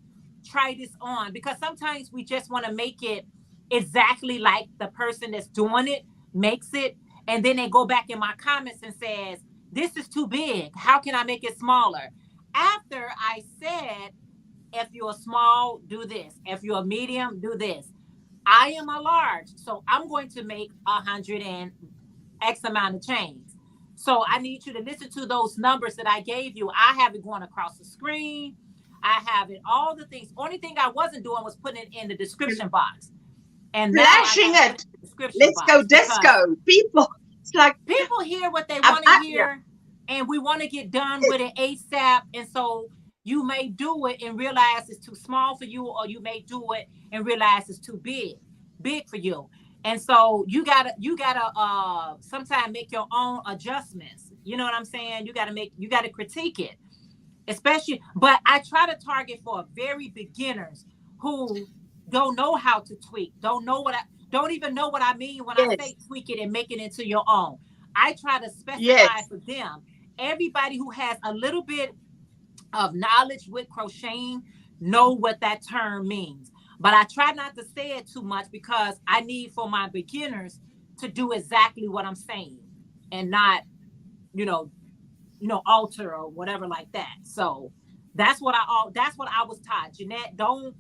try this on because sometimes we just want to make it exactly like the person that's doing it makes it. And then they go back in my comments and says, this is too big. How can I make it smaller? After I said, if you're small, do this. If you're a medium, do this. I am a large, so I'm going to make 100 and X amount of chains. So I need you to listen to those numbers that I gave you. I have it going across the screen. I have it, all the things. Only thing I wasn't doing was putting it in the description box. And now I Flashing got to put it. it in the description Let's go box because disco. People, it's like people hear what they want to yeah. hear, and we want to get done with it ASAP. And so you may do it and realize it's too small for you, or you may do it and realize it's too big for you. And so you gotta sometimes make your own adjustments. You know what I'm saying? You gotta critique it, especially. But I try to target for very beginners who don't know how to tweak, don't even know what I mean when I Yes. say tweak it and make it into your own. I try to specify Yes. for them. Everybody who has a little bit of knowledge with crocheting know what that term means. But I try not to say it too much because I need for my beginners to do exactly what I'm saying and not, you know, alter or whatever like that. So that's what I was taught. Jeanette, don't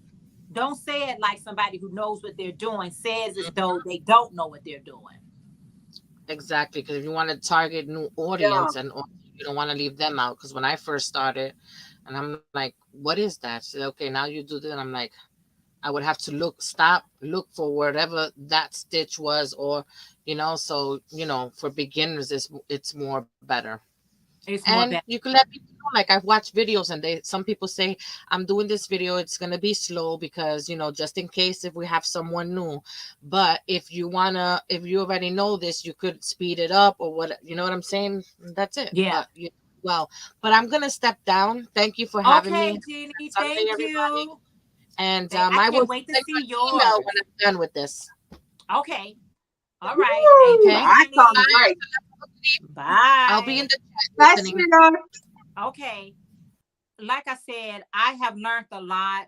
say it like somebody who knows what they're doing says as though they don't know what they're doing. Exactly, because if you want to target new Yeah. audience and you don't want to leave them out. Because when I first started, and I'm like, "What is that?" She said, "Okay, now you do that." And I'm like, I would have to look for whatever that stitch was, or So for beginners, it's more better. It's more And better. you can let people know, like I've watched videos and some people say, I'm doing this video, it's going to be slow because, just in case if we have someone new. But if you already know this, you could speed it up or what, you know what I'm saying? That's it. Yeah. But I'm going to step down. Thank you for having Okay, me. Jeannie, Sunday, thank everybody. you. And I I will can't wait to send see you an email yours. when I'm done with this. Okay. All right. Thank Woo, you, Okay. I can't Jeannie. wait. I'll be in Bye. the chat Bye, listening. sweetheart. Okay. Like I said, I have learned a lot,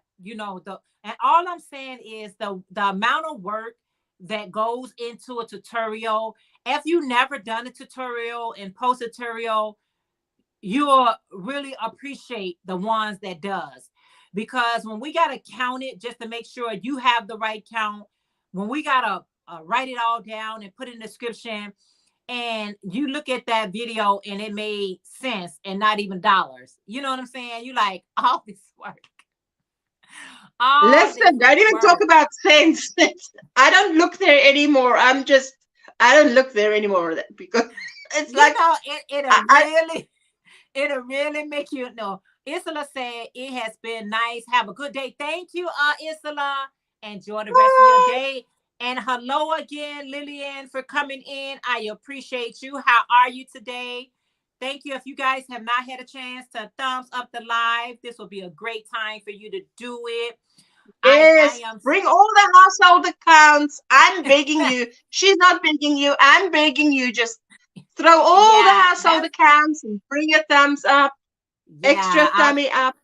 and all I'm saying is the amount of work that goes into a tutorial. If you never done a tutorial and post tutorial, you'll really appreciate the ones that does. Because when we gotta count it just to make sure you have the right count, when we gotta write it all down and put in the description, and you look at that video and it made sense and not even dollars. You know what I'm saying? You like all this work. All this Listen, don't even talk work. about sense. I don't look there anymore. I don't look there anymore because it's You like know, it I really It'll really make you know. Isla said it has been nice. Have a good day. Thank you, Isla. Enjoy the rest of your Bye. day. And hello again, Lillian, for coming in. I appreciate you. How are you today? Thank you. If you guys have not had a chance to thumbs up the live, this will be a great time for you to do it. I Yes, am bring all the household accounts. I'm begging you. She's not begging you. I'm begging you. Just throw all the yeah, household accounts and bring a thumbs up, extra yeah. tummy up.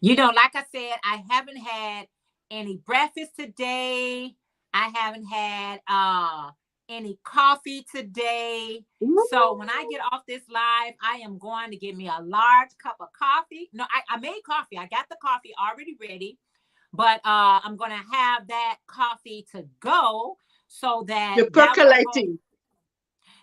You know, like I said, I haven't had any breakfast today. I haven't had any coffee today. So when I get off this live, I am going to get me a large cup of coffee. No, I made coffee. I got the coffee already ready, but I'm gonna have that coffee to go so that You're that will hold, percolating.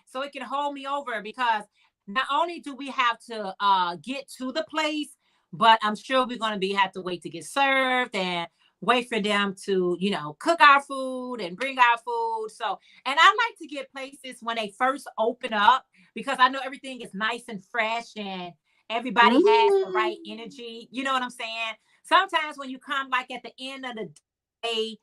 so it can hold me over, because not only do we have to get to the place, but I'm sure we're going to be have to wait to get served and wait for them to, you know, cook our food and bring our food. So, and I like to get places when they first open up, because I know everything is nice and fresh and everybody has the right energy. You know what I'm saying? Sometimes when you come like at the end of the day,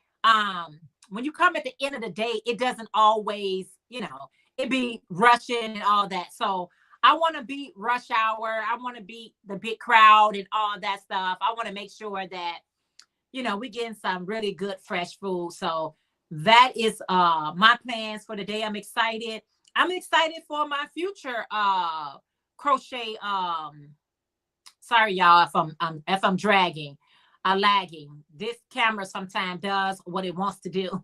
when you come at the end of the day, it doesn't always, you know, it be rushing and all that. So I want to beat rush hour. I want to beat the big crowd and all that stuff. I want to make sure that, you know, we getting some really good fresh food. So that is my plans for the day. I'm excited. I'm excited for my future crochet. Sorry y'all if I'm dragging, lagging. This camera sometimes does what it wants to do.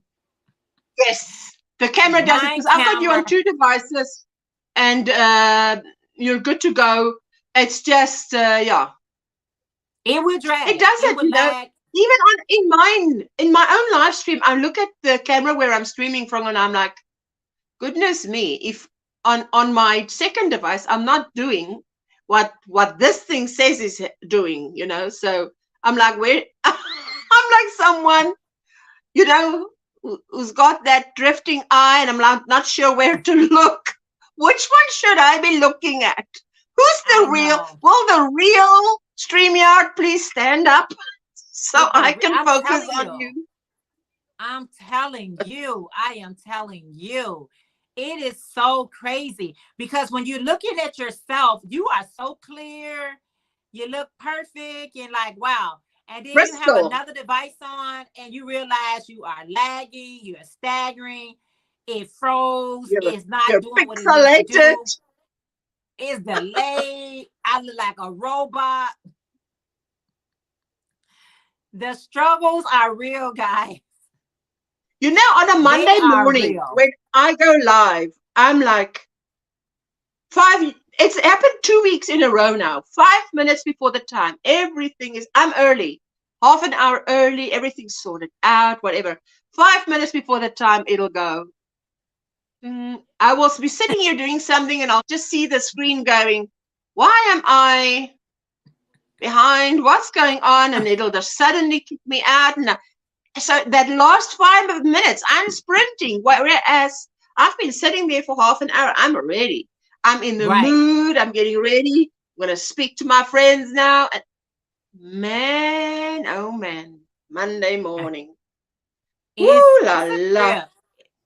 Yes, the camera does it, My because I've got you on camera, 2 devices, and you're good to go. It's just yeah, it will it drag. does It it. will lag. Even in my own live stream, I look at the camera where I'm streaming from, and I'm like, goodness me, if on my second device I'm not doing what this thing says is doing, you know. So I'm like, where I'm like someone, you know, who's got that drifting eye, and I'm not sure where to look. Which one should I be looking at? Who's the I real? know. Will the real StreamYard please stand up so I can I'm focus telling on you. you? I'm telling you. I am telling you. It is so crazy, because when you're looking at yourself, you are so clear. You look perfect and like, wow. And then you have Crystal, another device on and you realize you are lagging, you're staggering, it froze, you're it's not you're doing what it needs to pixelated. do, it's delayed. I look like a robot. The struggles are real, guys. You know, on a They Monday are morning real. when I go live, I'm like it's happened 2 weeks in a row now. 5 minutes before the time. Everything is, I'm early. Half an hour early, everything's sorted out, whatever. 5 minutes before the time, it'll go. I will be sitting here doing something, and I'll just see the screen going, why am I behind? What's going on? And it'll just suddenly kick me out. And so that last 5 minutes, I'm sprinting. Whereas I've been sitting there for half an hour. I'm ready. I'm in the Right. mood. I'm getting ready. I'm going to speak to my friends now. And man, oh man, Monday morning. Woo la It's a la. trip.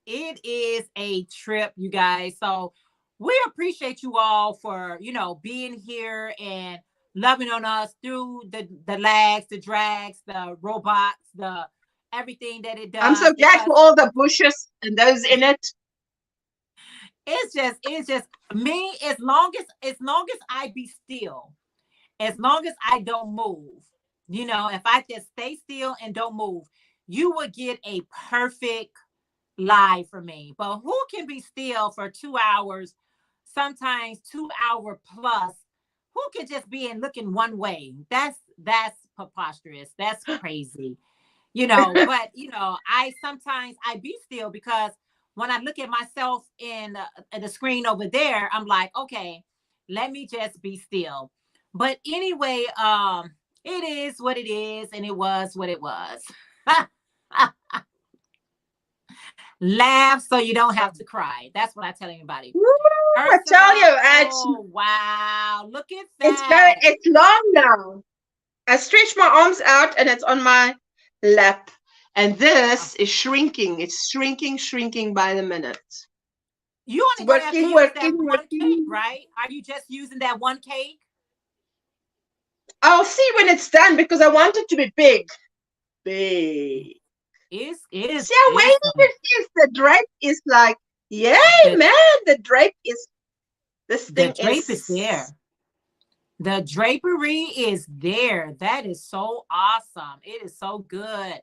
It is a trip, you guys. So we appreciate you all for, you know, being here and loving on us through the lags, the drags, the robots, the everything that it I'm does, so glad because for all the bushes and those in it. it's just me, as long as I be still, as long as I don't move, you know, if I just stay still and don't move, you will get a perfect live for me. But who can be still for 2 hours, sometimes 2 hour plus? Who can just be in looking one way? That's preposterous. That's crazy. You know, but you know, I sometimes I be still, because when I look at myself in the screen over there, I'm like, okay, let me just be still. But anyway, it is what it is, and it was what it was. Laugh so you don't have to cry. That's what I tell anybody. Woo, I tell you, Ursula, oh wow, look at It's that. it's long now. I stretch my arms out and it's on my lap. And this is shrinking. It's shrinking by the minute. You It's only gonna have to working, use that working, one cake, working. right? Are you just using that one cake? I'll see when it's done because I want it to be big. Big. It's See how wavy some, it is? The drape is like, yay, the man. The drape is, this the thing drape is is, there. The drapery is there. That is so awesome. It is so good.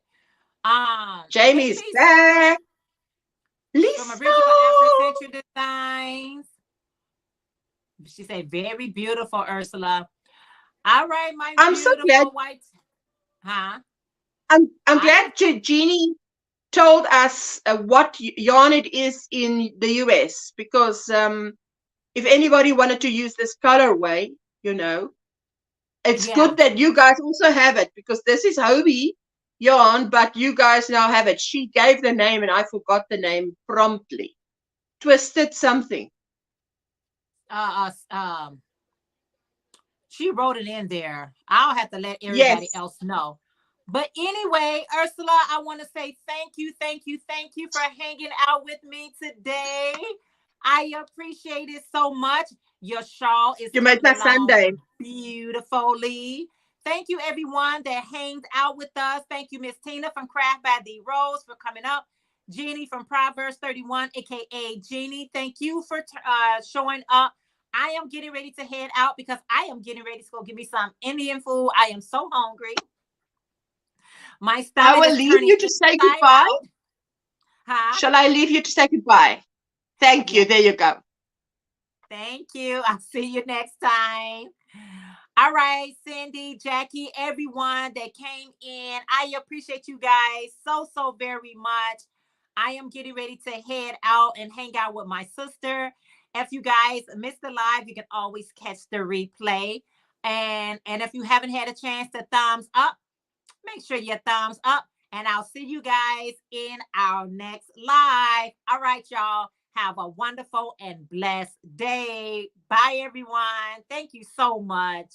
Hey Jamie's Lisa back. from Lisa. Original Afrocentric Designs. She said, very beautiful, Ursula. All right, my I'm so glad. beautiful white. Huh? I'm I glad Jeannie told us what yarn it is in the US because if anybody wanted to use this colorway, it's yeah. good that you guys also have it because this is Hobie yarn, but you guys now have it. She gave the name and I forgot the name promptly. Twisted something. She wrote it in there. I'll have to let everybody Yes. else know. But anyway, Ursula, I want to say thank you for hanging out with me today. I appreciate it so much. Your shawl is You made coming my along Sunday. beautifully. Thank you, everyone that hanged out with us. Thank you, Miss Tina from Craft by the Rose for coming up. Jeannie from Proverbs 31, aka Jeannie. Thank you for showing up. I am getting ready to head out because I am getting ready to go get me some Indian food. I am so hungry. My I stomach will is leave turning you to say inside goodbye. out. Huh? Shall I leave you to say goodbye? Thank you. Yes. There you go. Thank you. I'll see you next time. All right, Cindy, Jackie, everyone that came in. I appreciate you guys so very much. I am getting ready to head out and hang out with my sister. If you guys missed the live, you can always catch the replay. And if you haven't had a chance to thumbs up, make sure you thumbs up. And I'll see you guys in our next live. All right, y'all. Have a wonderful and blessed day. Bye, everyone. Thank you so much.